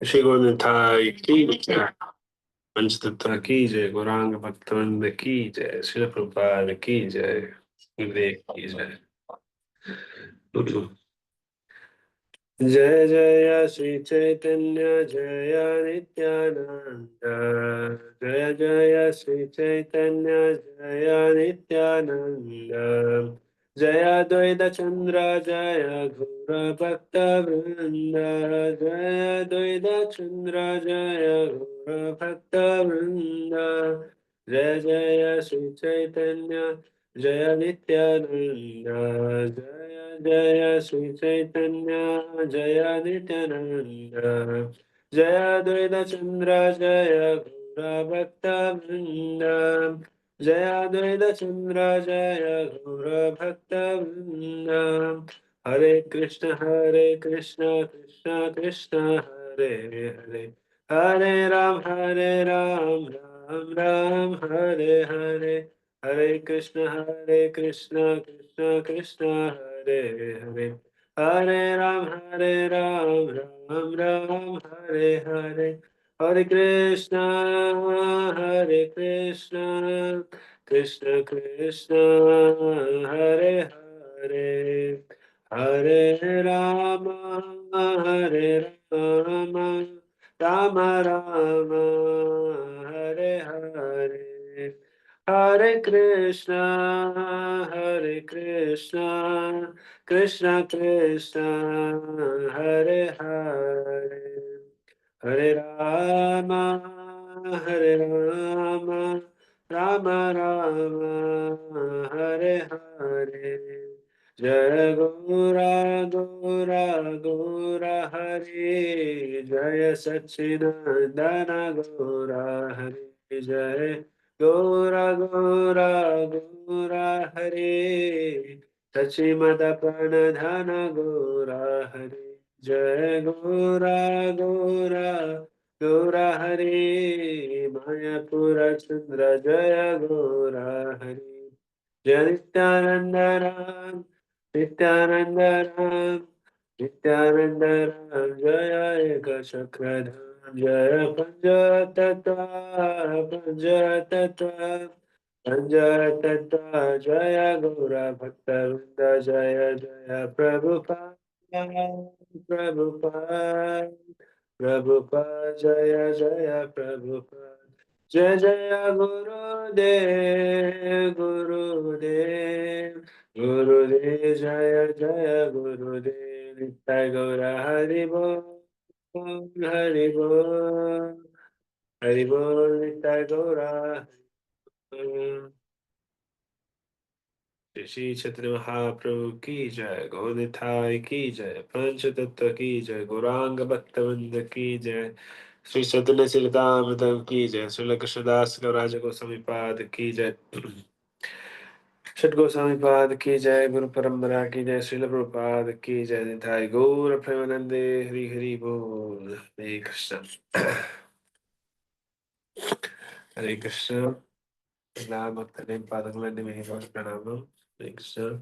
श्री गोविंदथाई की जय। पंचतत्व की जय। गौरांग भक्तवृंद की जय। श्रील प्रभुपाद की जय। गुरुदेव की जय। जय जय श्री चैतन्य जय नित्यानंद। जय जय श्री चैतन्य जय नित्यानंद। जय द्वैत चंद्र जय गौर भक्त वृंद। जय द्वैत चंद्र जय गौर भक्त वृंद। जय जय श्री चैतन्य जय नित्यानंद। जय जय श्री चैतन्य जय नित्यानंद। जय द्वैत चंद्र जय गौर भक्त वृंद। जय द्वैत चंद्र जय गौर भक्त वृंद। हरे कृष्ण कृष्ण कृष्ण हरे हरे। हरे राम राम राम हरे हरे। हरे कृष्ण कृष्ण कृष्ण हरे हरे। हरे राम राम हरे हरे। हरे कृष्ण कृष्ण कृष्ण हरे हरे। हरे राम राम राम हरे हरे। हरे कृष्ण कृष्ण कृष्ण हरे हरे। हरे राम राम राम हरे हरे। जय गौरा हरि। जय सच्चिदानंद गौरा हरि। जय गौरा हरि। सचिमद प्रणधन गौरा हरि। जय गौरा हरि। मायापुर चंद्र जय गौरा हरि। जय नित्यानंद राम जय एक चक्रधाम। जय पंच तत्व जय गौरा भक्तवृंद। जय जय प्रभुपाद प्रभुपाद प्रभुपाद। जय जय प्रभुपाद। जय जय गुरुदेव जय जय गुरुदेव। नित्य गौरा हरि बोल हरि बोल हरि बोल। नित्य गौरा हरि बोल। श्री चैतन्य महाप्रभु की जय। गौनिताय की जय। पंच तत्व की जय। गौरांग भक्तवृंद की जय। श्री चैतन्य चरितामृत की जय। श्री कृष्णदास गौराज गोस्वामी पाद की जय। षट गोस्वामी पाद की जय। गुरु परंपरा की जय। श्रील प्रभुपाद की जय। निताय गौर प्रेमानंदे। हरि हरि बोल। हरे कृष्ण हरे कृष्ण। नाम भक्त पादकमंड में प्रणाम। हरे Krishna.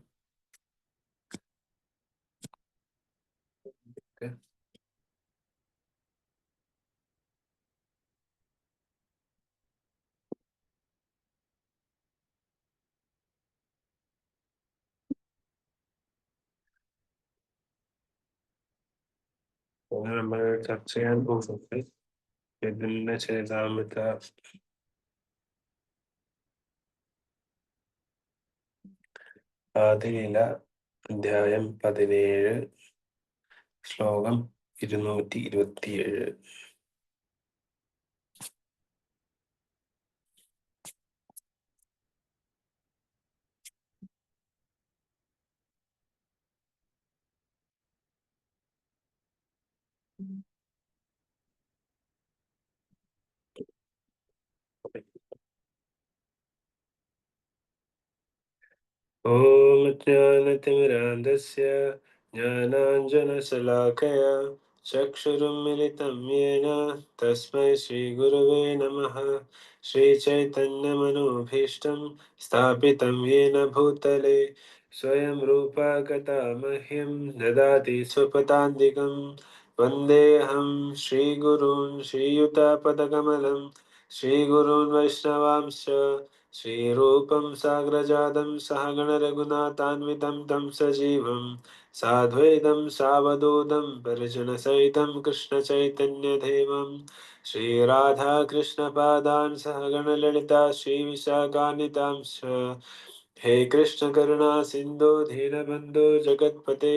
Remember Tapsian Bhuvati, Yadunna Charitamrita, ആദിലീല അധ്യായം 17 ശ്ലോകം 227. ॐ ज्ञानतिमिरान्धस्य ज्ञानाञ्जनशलाकया चक्षुरुन्मिलितं येन तस्मै श्रीगुरवे नमः। श्रीचैतन्यमनोभीष्टं स्थापितं येन भूतले स्वयं रूपा गता मह्यं ददाति स्वपदान्तिकं। वन्देऽहं श्रीगुरून् श्रीयुतापदकमलं श्रीगुरून् वैष्णवांश्च श्रीरूपं साग्रजातं सहगणरघुनाथान्वितं तं सजीवं साद्वैतं सावधूतं परिजनसहितं कृष्णचैतन्यदेवं श्रीराधाकृष्णपादान् सहगणललिता श्रीविशाखान्वितांश्च हे कृष्ण करुणा सिन्धु दीनबन्धो जगत्पते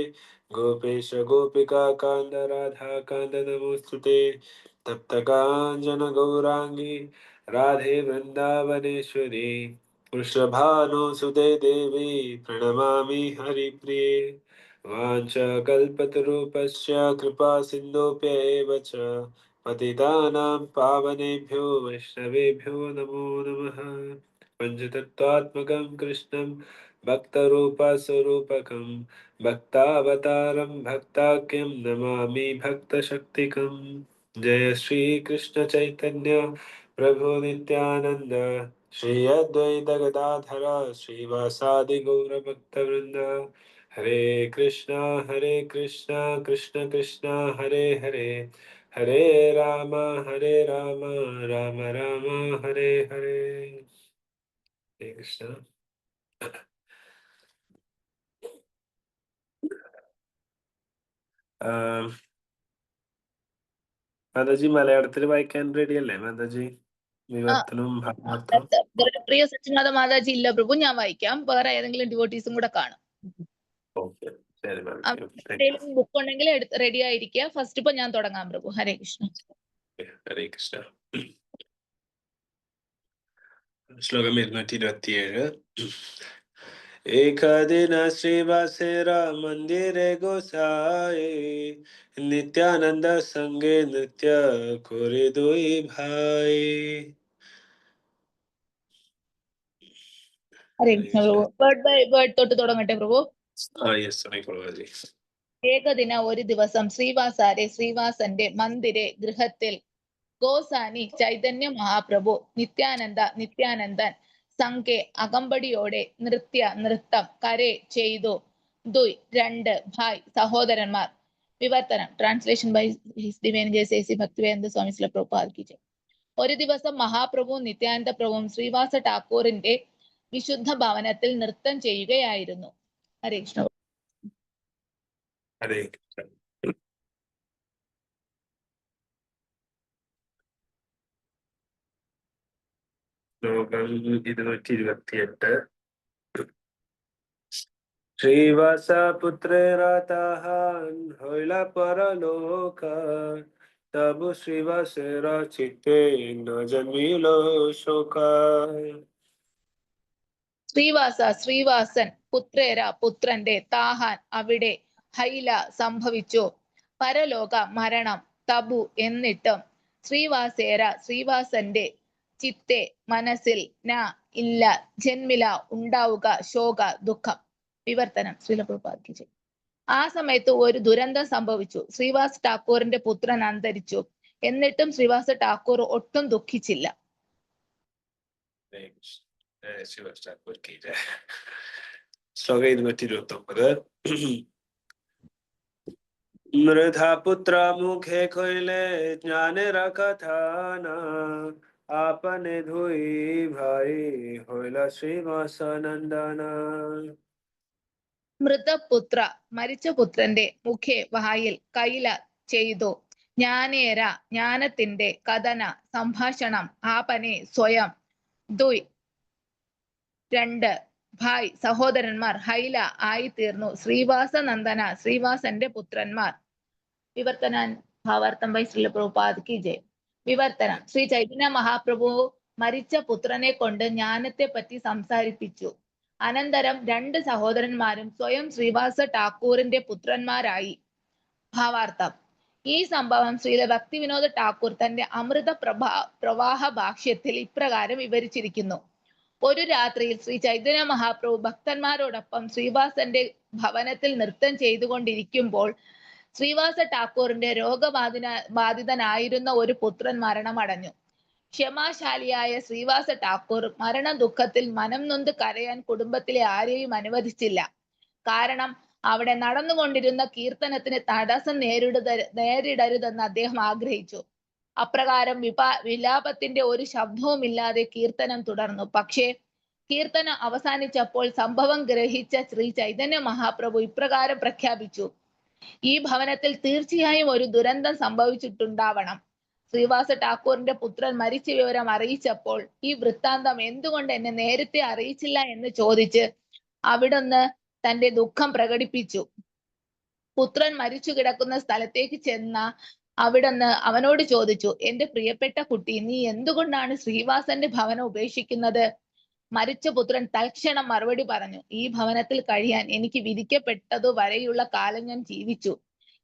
गोपेश गोपिका कान्द राधा कान्द नमोस्तुते तप्तकाञ्चन गौरांगी राधे वृन्दावनेश्वरी वृषभानुसुते देवी प्रणमामि हरिप्रिये वाञ्छाकल्पतरुपस्य कृपा सिन्धुभ्येव च पतितानां पावनेभ्यो वैष्णवेभ्यो नमो नमः पञ्चतत्त्वात्मकं कृष्णं भक्तरूपस्वरूपकं भक्तावतारं भक्ताख्यं नमामि भक्तशक्तिकं जय श्रीकृष्ण चैतन्य प्रभु नित्यानन्द श्री अद्वैत गदाधर श्रीवासादि गौरभक्तवृन्द हरे कृष्णा कृष्ण कृष्णा हरे हरे हरे राम राम राम हरे हरे हरे कृष्ण മാതാജി മലയാളത്തിൽ വായിക്കാൻ റെഡി അല്ലേ മാതാജി വിവർത്തനവും ഭാഗവതവും പ്രിയ സച്ചിനാഥ മാതാജി ഇല്ല പ്രഭു, ഞാൻ വായിക്കാം. വേറെ ഏതെങ്കിലും ഡിവോട്ടീസും കൂടെ കാണും. ബുക്ക് ഉണ്ടെങ്കിൽ റെഡി ആയിരിക്കുക. ഫസ്റ്റ് ഇപ്പൊ ഞാൻ തുടങ്ങാം പ്രഭു. ഹരേ കൃഷ്ണ. ഹരേ കൃഷ്ണ. ശ്ലോകം 227. ഏകദിന ശ്രീവാസേര മന്ദിരെ ഗോസായി നിത്യാനന്ദ സംഗേ നൃത്യ കോരെ ദുയി ഭായി. ഹരേ കൃഷ്ണ പ്രഭു. വേർഡ് ബൈ വേർഡ് തൊട്ട് തുടങ്ങട്ടെ പ്രഭു. ഏകദിന ഒരു ദിവസം ശ്രീവാസന്റെ മന്ദിരെ ഗൃഹത്തിൽ ഗോസാനി ചൈതന്യ മഹാപ്രഭു നിത്യാനന്ദൻ സംഘെ അകമ്പടിയോടെ നൃത്തം കരെ ചെയ്തു. ദുയ് രണ്ട് ഭായ് സഹോദരന്മാർ. വിവർത്തനം. Translation by his divine grace A C. Bhaktivedanta Swami Srila Prabhupad കി ജയ്. ഒരു ദിവസം മഹാപ്രഭുവും നിത്യാനന്ദ പ്രഭുവും ശ്രീവാസ ഠാക്കൂറിന്റെ വിശുദ്ധ ഭവനത്തിൽ നൃത്തം ചെയ്യുകയായിരുന്നു. ഹരേ കൃഷ്ണ. ഹരേ കൃഷ്ണ. ശ്ലോകം 228. श्रीवासपुत्रेराताहान् होइला परलोक तब श्रीवासेर चित्ते न जन्मिलो शोक. ശ്രീവാസൻ പുത്രന്റെ താഹാൻ അവിടെ ഹൈല സംഭവിച്ചു പരലോക മരണം തബു എന്നിട്ടും ശ്രീവാസന്റെ ചിത്തെ മനസ്സിൽ ന ഇല്ല ജന്മില ഉണ്ടാവുക ശോക ദുഃഖം. വിവർത്തനം. ശ്രീല പ്രഭുപാദ് കി ജയ്. ആ സമയത്ത് ഒരു ദുരന്തം സംഭവിച്ചു. ശ്രീവാസ് ഠാക്കൂറിന്റെ പുത്രൻ അന്തരിച്ചു. എന്നിട്ടും ശ്രീവാസ ഠാക്കൂർ ഒട്ടും ദുഃഖിച്ചില്ല. ശ്ലോകം 229. मृधा पुत्र मुखे खोइले ज्ञानेर कथाना आपने धुई भाई होइला श्रीवास नंदन. മൃതപുത്ര മരിച്ച പുത്രന്റെ മുഖേ വായിൽ കൈല ചെയ്തു. ജ്ഞാനത്തിന്റെ കഥന സംഭാഷണം ആപനെ സ്വയം. ദുയ് രണ്ട് ഭായ് സഹോദരന്മാർ ഹൈല ആയി തീർന്നു. ശ്രീവാസന്റെ പുത്രന്മാർ. വിവർത്തനാൻ ഭാവാർത്ഥം ബൈ ശ്രീല പ്രഭുപാദ് കി ജയ്. വിവർത്തനം. ശ്രീ ചൈതന്യ മഹാപ്രഭു മരിച്ച പുത്രനെ കൊണ്ട് ജ്ഞാനത്തെ പറ്റി സംസാരിപ്പിച്ചു. അനന്തരം രണ്ട് സഹോദരന്മാരും സ്വയം ശ്രീവാസ ഠാക്കൂറിന്റെ പുത്രന്മാരായി. ഭാവാർത്ഥം. ഈ സംഭവം ശ്രീല ഭക്തി വിനോദ ഠാക്കൂർ തന്റെ അമൃത പ്രവാഹ ഭാഷ്യത്തിൽ ഇപ്രകാരം വിവരിച്ചിരിക്കുന്നു. ഒരു രാത്രിയിൽ ശ്രീ ചൈതന്യ മഹാപ്രഭു ഭക്തന്മാരോടൊപ്പം ശ്രീവാസന്റെ ഭവനത്തിൽ നൃത്തം ചെയ്തുകൊണ്ടിരിക്കുമ്പോൾ ശ്രീവാസ ഠാക്കൂറിന്റെ രോഗബാധിതനായിരുന്ന ഒരു പുത്രൻ മരണമടഞ്ഞു. ക്ഷമാശാലിയായ ശ്രീവാസ ഠാക്കൂർ മരണ ദുഃഖത്തിൽ മനം നൊന്ത് കരയാൻ കുടുംബത്തിലെ ആരെയും അനുവദിച്ചില്ല. കാരണം അവിടെ നടന്നുകൊണ്ടിരുന്ന കീർത്തനത്തിന് തടസ്സം നേരിടരുതെന്ന് അദ്ദേഹം ആഗ്രഹിച്ചു. അപ്രകാരം വിലാപത്തിന്റെ ഒരു ശബ്ദവുമില്ലാതെ കീർത്തനം തുടർന്നു. പക്ഷേ കീർത്തനം അവസാനിച്ചപ്പോൾ സംഭവം ഗ്രഹിച്ച ശ്രീ ചൈതന്യ മഹാപ്രഭു ഇപ്രകാരം പ്രഖ്യാപിച്ചു: ഈ ഭവനത്തിൽ തീർച്ചയായും ഒരു ദുരന്തം സംഭവിച്ചിട്ടുണ്ടാവണം. ശ്രീവാസ ഠാക്കൂറിന്റെ പുത്രൻ മരിച്ച വിവരം അറിയിച്ചപ്പോൾ ഈ വൃത്താന്തം എന്തുകൊണ്ട് എന്നെ നേരത്തെ അറിയിച്ചില്ല എന്ന് ചോദിച്ച് അവിടുന്ന് തന്റെ ദുഃഖം പ്രകടിപ്പിച്ചു. പുത്രൻ മരിച്ചു കിടക്കുന്ന സ്ഥലത്തേക്ക് ചെന്ന അവിടുന്ന് അവനോട് ചോദിച്ചു: എന്റെ പ്രിയപ്പെട്ട കുട്ടി, നീ എന്തുകൊണ്ടാണ് ശ്രീവാസന്റെ ഭവനം ഉപേക്ഷിക്കുന്നത്? മരിച്ച പുത്രൻ തൽക്ഷണം മറുപടി പറഞ്ഞു: ഈ ഭവനത്തിൽ കഴിയാൻ എനിക്ക് വിധിക്കപ്പെട്ടതു വരെയുള്ള കാലം ഞാൻ ജീവിച്ചു.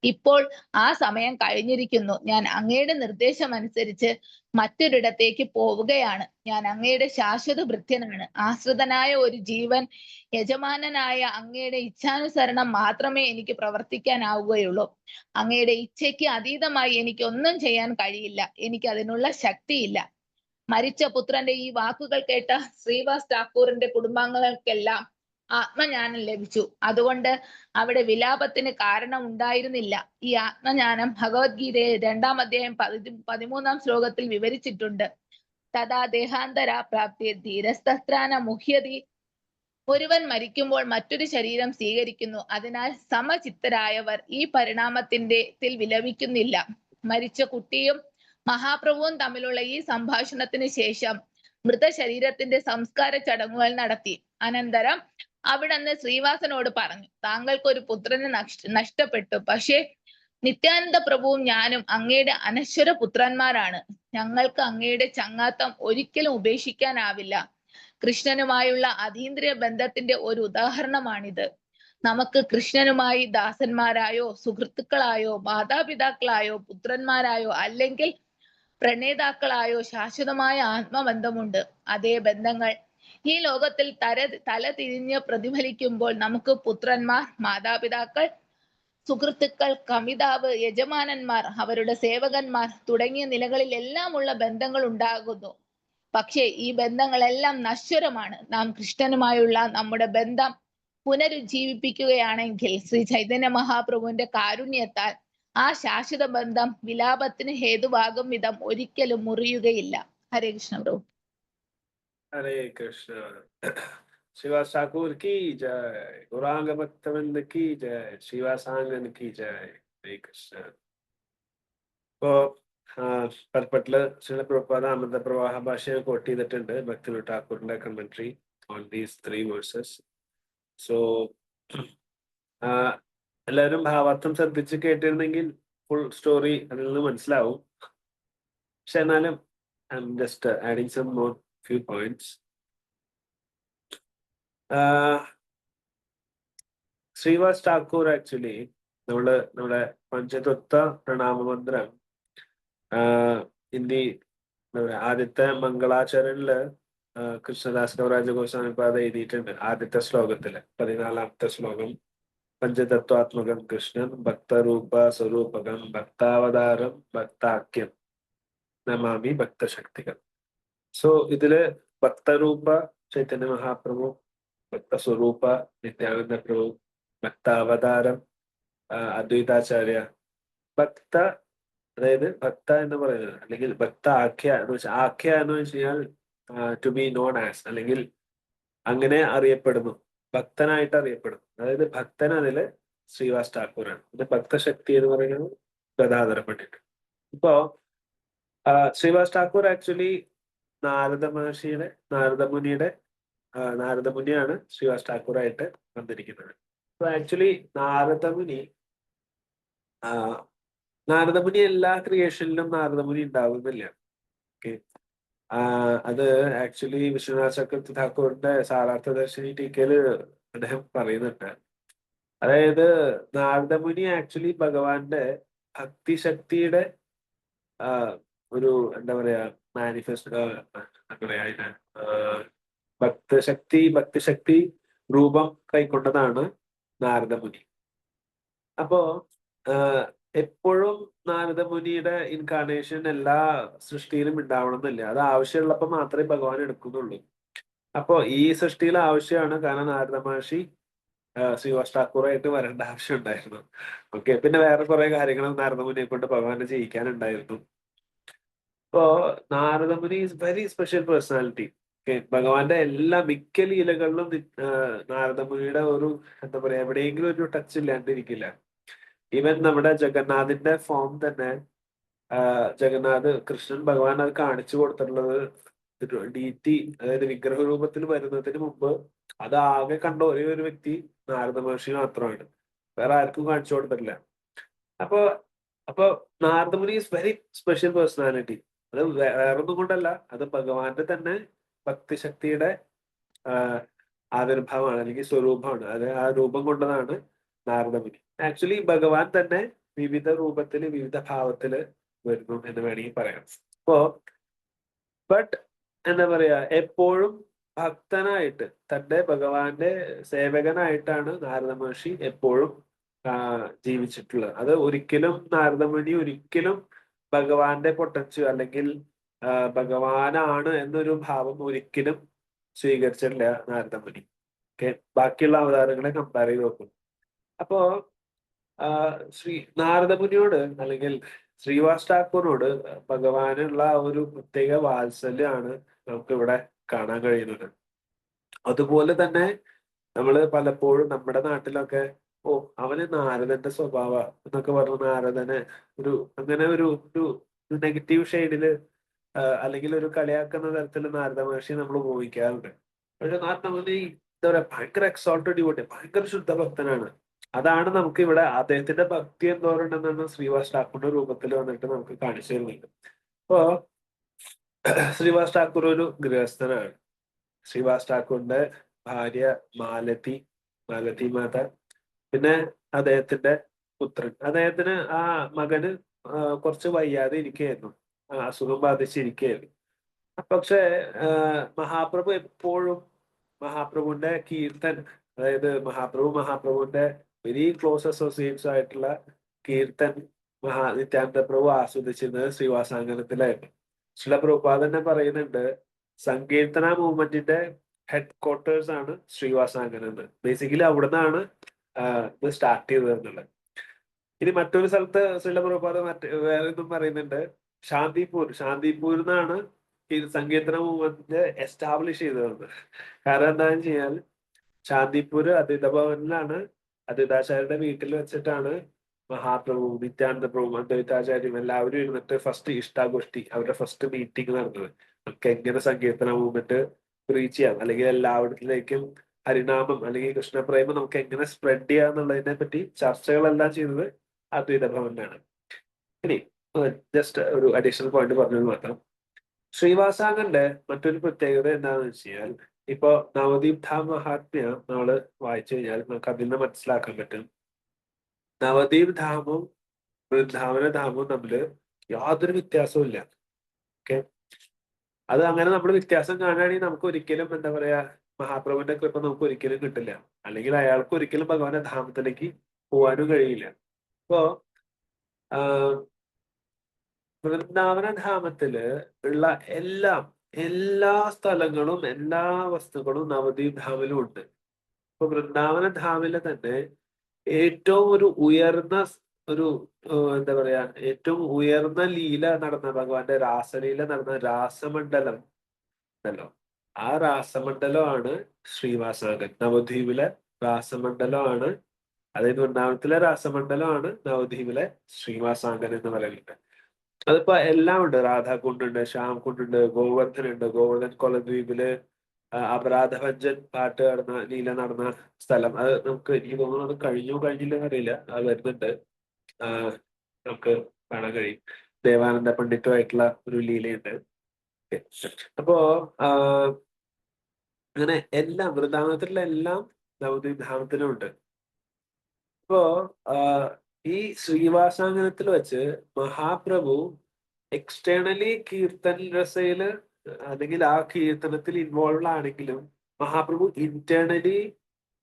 ഇപ്പോൾ ആ സമയം കഴിഞ്ഞിരിക്കുന്നു. ഞാൻ അങ്ങയുടെ നിർദ്ദേശമനുസരിച്ച് മറ്റൊരിടത്തേക്ക് പോവുകയാണ്. ഞാൻ അങ്ങയുടെ ശാശ്വത ഭൃത്യനാണ്. ആശ്രിതനായ ഒരു ജീവൻ യജമാനനായ അങ്ങയുടെ ഇച്ഛാനുസരണം മാത്രമേ എനിക്ക് പ്രവർത്തിക്കാനാവുകയുള്ളൂ. അങ്ങയുടെ ഇച്ഛയ്ക്ക് അതീതമായി എനിക്ക് ഒന്നും ചെയ്യാൻ കഴിയില്ല. എനിക്ക് അതിനുള്ള ശക്തിയില്ല. മരിച്ച പുത്രന്റെ ഈ വാക്കുകൾ കേട്ട ശ്രീവാസ് ഠാക്കൂറിന്റെ കുടുംബാംഗങ്ങൾക്കെല്ലാം ആത്മജ്ഞാനം ലഭിച്ചു. അതുകൊണ്ട് അവിടെ വിലാപത്തിന് കാരണം ഉണ്ടായിരുന്നില്ല. ഈ ആത്മജ്ഞാനം ഭഗവത്ഗീതയെ 2-ാം അധ്യായം 13-ാം ശ്ലോകത്തിൽ വിവരിച്ചിട്ടുണ്ട്. തഥാ ദേഹാന്തര പ്രാപ്തി ധീരസ്ത്രാന മുഹ്യതി. ഒരുവൻ മരിക്കുമ്പോൾ മറ്റൊരു ശരീരം സ്വീകരിക്കുന്നു. അതിനാൽ സമചിത്തരായവർ ഈ പരിണാമത്തിൽ വിലപിക്കുന്നില്ല. മരിച്ച കുട്ടിയും മഹാപ്രഭുവും തമ്മിലുള്ള ഈ സംഭാഷണത്തിന് ശേഷം മൃതശരീരത്തിന്റെ സംസ്കാര ചടങ്ങുകൾ നടത്തി. അനന്തരം അവിടുന്ന് ശ്രീവാസനോട് പറഞ്ഞു: താങ്കൾക്ക് ഒരു പുത്രനെ നഷ്ടപ്പെട്ടു. പക്ഷേ നിത്യാനന്ദ പ്രഭുവും ഞാനും അങ്ങയുടെ അനശ്വര പുത്രന്മാരാണ്. ഞങ്ങൾക്ക് അങ്ങയുടെ ചങ്ങാത്തം ഒരിക്കലും ഉപേക്ഷിക്കാനാവില്ല. കൃഷ്ണനുമായുള്ള അതീന്ദ്രിയ ബന്ധത്തിന്റെ ഒരു ഉദാഹരണമാണിത്. നമുക്ക് കൃഷ്ണനുമായി ദാസന്മാരായോ, സുഹൃത്തുക്കളായോ, മാതാപിതാക്കളായോ, പുത്രന്മാരായോ അല്ലെങ്കിൽ പ്രണേതാക്കളായോ ശാശ്വതമായ ആത്മബന്ധമുണ്ട്. അതേ ബന്ധങ്ങൾ ഈ ലോകത്തിൽ തല തിരിഞ്ഞ് പ്രതിഫലിക്കുമ്പോൾ നമുക്ക് പുത്രന്മാർ, മാതാപിതാക്കൾ, സുഹൃത്തുക്കൾ, കമിതാവ്, യജമാനന്മാർ, അവരുടെ സേവകന്മാർ തുടങ്ങിയ നിലകളിലെല്ലാം ഉള്ള ബന്ധങ്ങൾ ഉണ്ടാകുന്നു. പക്ഷേ ഈ ബന്ധങ്ങളെല്ലാം നശ്വരമാണ്. നാം കൃഷ്ണനുമായുള്ള നമ്മുടെ ബന്ധം പുനരുജ്ജീവിപ്പിക്കുകയാണെങ്കിൽ ശ്രീ ചൈതന്യ മഹാപ്രഭുവിന്റെ കാരുണ്യത്താൽ ആ ശാശ്വത ബന്ധം വിലാപത്തിന് ഹേതുവാകും വിധം ഒരിക്കലും മുറിയുകയില്ല. ഹരേ കൃഷ്ണ പ്രഭു. हरे कृष्ण। श्रीवास ठाकुर की जय, गौरांग भक्तवृंद की जय, श्रीवासांगन की जय। हरे कृष्ण। ഇപ്പോ പർപ്പട്ടില് ചില പ്രഭുപാദ അമൃത പ്രവാഹ ഭാഷയെ കോട്ട് ചെയ്തിട്ടുണ്ട് ഭക്തിവിനോദ് ഠാക്കൂറിന്റെ commentary on these 3 verses. So എല്ലാവരും ഭാവാർത്ഥം ശ്രദ്ധിച്ച് കേട്ടിരുന്നെങ്കിൽ ഫുൾ സ്റ്റോറി അതിൽ നിന്ന് മനസ്സിലാവും. പക്ഷെ എന്നാലും I am just adding some more few points. Shrivas Thakur actually നമ്മുടെ പഞ്ചതത്വ പ്രണാമമന്ത്രം ഹിന്ദി ആദ്യത്തെ മംഗളാചരണില് കൃഷ്ണദാസ് കവരാജ ഗോസ്വാമി പാത എഴുതിയിട്ടുണ്ട്. ആദ്യത്തെ ശ്ലോകത്തില് 14-ാമത്തെ ശ്ലോകം: പഞ്ചതത്വാത്മകം കൃഷ്ണൻ ഭക്തരൂപ സ്വരൂപകം ഭക്താവതാരം ഭക്താഖ്യം നമാമി ഭക്തശക്തികം. സോ ഇതില് ഭക്തരൂപ ചൈതന്യ മഹാപ്രഭു, ഭക്തസ്വരൂപ നിത്യാനന്ദ പ്രഭു, ഭക്താവതാരം അദ്വൈതാചാര്യ, ഭക്ത അതായത് ഭക്ത എന്ന് പറയുന്നത് അല്ലെങ്കിൽ ഭക്ത ആഖ്യ എന്ന് വെച്ചാൽ ആഖ്യ എന്ന് വെച്ച് കഴിഞ്ഞാൽ ടു ബി നോൺ ആസ് അല്ലെങ്കിൽ അങ്ങനെ അറിയപ്പെടുന്നു, ഭക്തനായിട്ട് അറിയപ്പെടുന്നു. അതായത് ഭക്തൻ അതില് ശ്രീവാസ് ഠാക്കൂറാണ്. ഇത് ഭക്തശക്തി എന്ന് പറയുന്നത് ഗദാധര പണ്ഡിറ്റ്. ഇപ്പോ ശ്രീവാസ് ഠാക്കൂർ ആക്ച്വലി നാരദ മുനിയാണ് ശ്രീവാസ് ഠാക്കൂറായിട്ട് വന്നിരിക്കുന്നത്. അപ്പൊ ആക്ച്വലി നാരദ മുനി എല്ലാ ക്രിയേഷനിലും നാരദ മുനി ഉണ്ടാവുന്നില്ല. ഓക്കെ, അത് ആക്ച്വലി വിശ്വനാഥ് ചക്രവർത്തി ഠാക്കൂറിന്റെ സാരാർത്ഥ ദർശിനി ടീക്കയില് അദ്ദേഹം പറയുന്നുണ്ട്. അതായത് നാരദ മുനി ആക്ച്വലി ഭഗവാന്റെ ഭക്തിശക്തിയുടെ ഒരു എന്താ പറയാ മാനിഫെസ്റ്റ് ഭക്തിശക്തി രൂപം കൈക്കൊണ്ടതാണ് നാരദമുനി. അപ്പോ എപ്പോഴും നാരദമുനിയുടെ ഇൻകാർണേഷൻ എല്ലാ സൃഷ്ടിയിലും ഉണ്ടാവണമെന്നില്ല. അത് ആവശ്യമുള്ളപ്പോ മാത്രമേ ഭഗവാൻ എടുക്കുന്നുള്ളൂ. അപ്പോ ഈ സൃഷ്ടിയിൽ ആവശ്യമാണ്, കാരണം നാരദ മഹർഷി ശ്രീവാസ് ഠാക്കൂറായിട്ട് വരേണ്ട ആവശ്യം ഉണ്ടായിരുന്നു. ഓക്കെ, പിന്നെ വേറെ കുറെ കാര്യങ്ങൾ നാരദമുനിയെ കൊണ്ട് ഭഗവാനെ ചെയ്യിക്കാനുണ്ടായിരുന്നു. ഇപ്പോ Narada Muni is very special personality. Okay, ഭഗവാന്റെ എല്ലാ മിക്ക ലീലകളിലും നാരദമുനിയുടെ ഒരു എന്താ പറയാ എവിടെയെങ്കിലും ഒരു ടച്ച് ഇല്ലാണ്ടിരിക്കില്ല. ഈവൻ നമ്മുടെ ജഗന്നാഥിന്റെ ഫോം തന്നെ ജഗന്നാഥ് കൃഷ്ണൻ ഭഗവാൻ അത് കാണിച്ചു കൊടുത്തിട്ടുള്ളത് DT, അതായത് വിഗ്രഹ രൂപത്തിൽ വരുന്നതിന് മുമ്പ് അത് ആകെ കണ്ട ഒരേ ഒരു വ്യക്തി നാരദ മഹർഷി മാത്രമാണ്. വേറെ ആർക്കും കാണിച്ചു കൊടുത്തിട്ടില്ല. അപ്പൊ അപ്പൊ Narada Muni is very special personality. അത് വേറൊന്നും കൊണ്ടല്ല, അത് ഭഗവാന്റെ തന്നെ ഭക്തിശക്തിയുടെ ആവിർഭാവമാണ് അല്ലെങ്കിൽ സ്വരൂപമാണ്. അത് ആ രൂപം കൊണ്ടതാണ് നാരദമുനി. ആക്ച്വലി ഭഗവാൻ തന്നെ വിവിധ രൂപത്തില് വിവിധ ഭാവത്തില് വരുന്നു എന്ന് വേണമെങ്കിൽ പറയാം. അപ്പോ ബട്ട് എന്താ പറയാ എപ്പോഴും ഭക്തനായിട്ട് തന്റെ ഭഗവാന്റെ സേവകനായിട്ടാണ് നാരദ മഹർഷി എപ്പോഴും ജീവിച്ചിട്ടുള്ളത്. അത് ഒരിക്കലും നാരദമുനി ഒരിക്കലും ഭഗവാന്റെ പൊട്ടൻഷ്യൽ അല്ലെങ്കിൽ ഭഗവാനാണ് എന്നൊരു ഭാവം ഒരിക്കലും സ്വീകരിച്ചിട്ടില്ല നാരദമുനി. ഓക്കെ, ബാക്കിയുള്ള അവതാരങ്ങളെ കമ്പയർ ചെയ്ത് നോക്കും. അപ്പോ നാരദമുനിയോട് അല്ലെങ്കിൽ ശ്രീവാസ് ഠാക്കൂറിനോട് ഭഗവാനുള്ള ഒരു പ്രത്യേക വാത്സല്യമാണ് നമുക്ക് ഇവിടെ കാണാൻ കഴിയുന്നത്. അതുപോലെ തന്നെ നമ്മള് പലപ്പോഴും നമ്മുടെ നാട്ടിലൊക്കെ ഓ അവന് നാരദന്റെ സ്വഭാവ എന്നൊക്കെ പറഞ്ഞ നാരദനെ ഒരു അങ്ങനെ ഒരു നെഗറ്റീവ് ഷെയ്ഡില് അല്ലെങ്കിൽ ഒരു കളിയാക്കുന്ന തരത്തിൽ നാരദ മഹർഷി നമ്മൾ ഉപയോഗിക്കാറുണ്ട്. പക്ഷെ നാരദമുനി എന്താ പറയാ ഭയങ്കര എക്സോൾട്ടഡ് ഡിവോട്ടി, ഭയങ്കര ശുദ്ധ ഭക്തനാണ്. അതാണ് നമുക്ക് ഇവിടെ അദ്ദേഹത്തിന്റെ ഭക്തി എന്തോരുണ്ടെന്നാണ് ശ്രീവാസ് ഠാക്കൂറിന്റെ രൂപത്തിൽ വന്നിട്ട് നമുക്ക് കാണിച്ചു തരുന്നുണ്ട്. അപ്പോ ശ്രീവാസ് ഠാക്കൂർ ഒരു ഗൃഹസ്ഥനാണ്. ശ്രീവാസ് ഠാക്കൂറിന്റെ ഭാര്യ മാലതി മാത, പിന്നെ അദ്ദേഹത്തിന്റെ പുത്രൻ. അദ്ദേഹത്തിന് ആ മകന് കുറച്ച് വയ്യാതെ ഇരിക്കുകയായിരുന്നു, അസുഖം ബാധിച്ചിരിക്കുകയായിരുന്നു. പക്ഷേ മഹാപ്രഭു എപ്പോഴും മഹാപ്രഭുവിന്റെ കീർത്തൻ, അതായത് മഹാപ്രഭുവിന്റെ വെരി ക്ലോസ് അസോസിയേറ്റ്സ് ആയിട്ടുള്ള കീർത്തൻ നിത്യാനന്ദ പ്രഭു ആസ്വദിച്ചിരുന്നത് ശ്രീവാസാങ്കണത്തിലായിരുന്നു. ശ്രീല പ്രഭുപാദ് തന്നെ പറയുന്നുണ്ട്, സങ്കീർത്തന മൂവ്മെന്റിന്റെ ഹെഡ് ക്വാർട്ടേഴ്സ് ആണ് ശ്രീവാസാങ്കനം എന്ന്. ബേസിക്കലി അവിടുന്നാണ് ഇത് സ്റ്റാർട്ട് ചെയ്തത് എന്നുള്ളത്. ഇനി മറ്റൊരു സ്ഥലത്ത് ശ്രീല പ്രഭുപാദ് വേറെ ഒന്നും പറയുന്നുണ്ട്, ശാന്തിപൂരിൽ നിന്നാണ് ഈ സങ്കീർത്തന മൂവ്മെന്റ് എസ്റ്റാബ്ലിഷ് ചെയ്തത്. കാരണം എന്താണെന്ന് വെച്ച് കഴിഞ്ഞാൽ ശാന്തിപൂര് അദ്വൈത ഭവനിലാണ്, അദ്വൈതാചാര്യരുടെ വീട്ടിൽ വെച്ചിട്ടാണ് മഹാപ്രഭു, നിത്യാനന്ദ പ്രഭു, അദ്വൈതാചാര്യം എല്ലാവരും ഇരുന്നിട്ട് ഫസ്റ്റ് ഇഷ്ടാഗോഷ്ഠി, അവരുടെ ഫസ്റ്റ് മീറ്റിംഗ് നടന്നത്. നമുക്ക് എങ്ങനെ സങ്കീർത്തന മൂവ്മെന്റ് റീച്ച് ചെയ്യാം, അല്ലെങ്കിൽ എല്ലായിടത്തിലേക്കും ഹരിനാമം അല്ലെങ്കിൽ കൃഷ്ണപ്രേമം നമുക്ക് എങ്ങനെ സ്പ്രെഡ് ചെയ്യാം എന്നുള്ളതിനെ പറ്റി ചർച്ചകളെല്ലാം ചെയ്തത് അദ്വൈത ഭവനിലാണ്. ഇനി ജസ്റ്റ് ഒരു അഡീഷണൽ പോയിന്റ് പറഞ്ഞത് മാത്രം. ശ്രീവാസാങ്കന്റെ മറ്റൊരു പ്രത്യേകത എന്താണെന്ന് വെച്ച് കഴിഞ്ഞാൽ, ഇപ്പൊ നവദീപ് ധാം മഹാത്മ്യം നമ്മള് വായിച്ചു കഴിഞ്ഞാൽ നമുക്ക് അതിൽ നിന്ന് മനസ്സിലാക്കാൻ പറ്റും, നവദീപ് ധാമും വൃന്ദാവന ധാമും തമ്മില് യാതൊരു വ്യത്യാസവും ഇല്ല. ഓക്കെ, അത് അങ്ങനെ നമ്മൾ വ്യത്യാസം കാണുകയാണെങ്കിൽ നമുക്ക് ഒരിക്കലും എന്താ പറയാ മഹാപ്രഭുവിന്റെ കൃപ നമുക്ക് ഒരിക്കലും കിട്ടില്ല, അല്ലെങ്കിൽ അയാൾക്ക് ഒരിക്കലും ഭഗവാന്റെ ധാമത്തിലേക്ക് പോകാനും കഴിയില്ല. അപ്പോ വൃന്ദാവന ധാമത്തില് ഉള്ള എല്ലാ സ്ഥലങ്ങളും എല്ലാ വസ്തുക്കളും നവദീപ് ധാമിലും ഉണ്ട്. ഇപ്പൊ വൃന്ദാവന ധാമില് തന്നെ ഏറ്റവും ഒരു ഉയർന്ന ഒരു എന്താ പറയാ ഏറ്റവും ഉയർന്ന ലീല നടന്ന ഭഗവാന്റെ രാസലീല നടന്ന രാസമണ്ഡലം ഉണ്ടല്ലോ, ആ രാസമണ്ഡലമാണ് ശ്രീവാസാങ്കൻ. നവദ്വീപിലെ രാസമണ്ഡലമാണ്, അതായത് വൃന്ദാവനത്തിലെ രാസമണ്ഡലമാണ് നവദ്വീപിലെ ശ്രീവാസാങ്കൻ എന്ന് പറയുന്നത്. അതിപ്പോ എല്ലാം ഉണ്ട്, രാധാകുണ്ടുണ്ട്, ശ്യാംകുണ്ടുണ്ട്, ഗോവർദ്ധൻ ഉണ്ട്. ഗോവർദ്ധൻ കൊലദ്വീപില് അപരാധഭഞ്ജൻ പാട്ട് നടന്ന ലീല നടന്ന സ്ഥലം, അത് നമുക്ക് എനിക്ക് തോന്നുന്നു അത് കഴിഞ്ഞില്ലെന്ന് അറിയില്ല, അത് വരുന്നുണ്ട്. നമുക്ക് കാണാൻ കഴിയും. ദേവാനന്ദ പണ്ഡിറ്റുമായിട്ടുള്ള ഒരു ലീലയുണ്ട്. അപ്പോ അങ്ങനെ എല്ലാം വൃന്ദാവനത്തിലുള്ള എല്ലാം നവദ്വീപ് ധാമത്തിലും ഉണ്ട്. ഇപ്പോ ഈ ശ്രീവാസാങ്കണത്തിൽ വെച്ച് മഹാപ്രഭു എക്സ്റ്റേണലി കീർത്തൻ രസയില് അല്ലെങ്കിൽ ആ കീർത്തനത്തിൽ ഇൻവോൾവ് ആണെങ്കിലും Mahaprabhu internally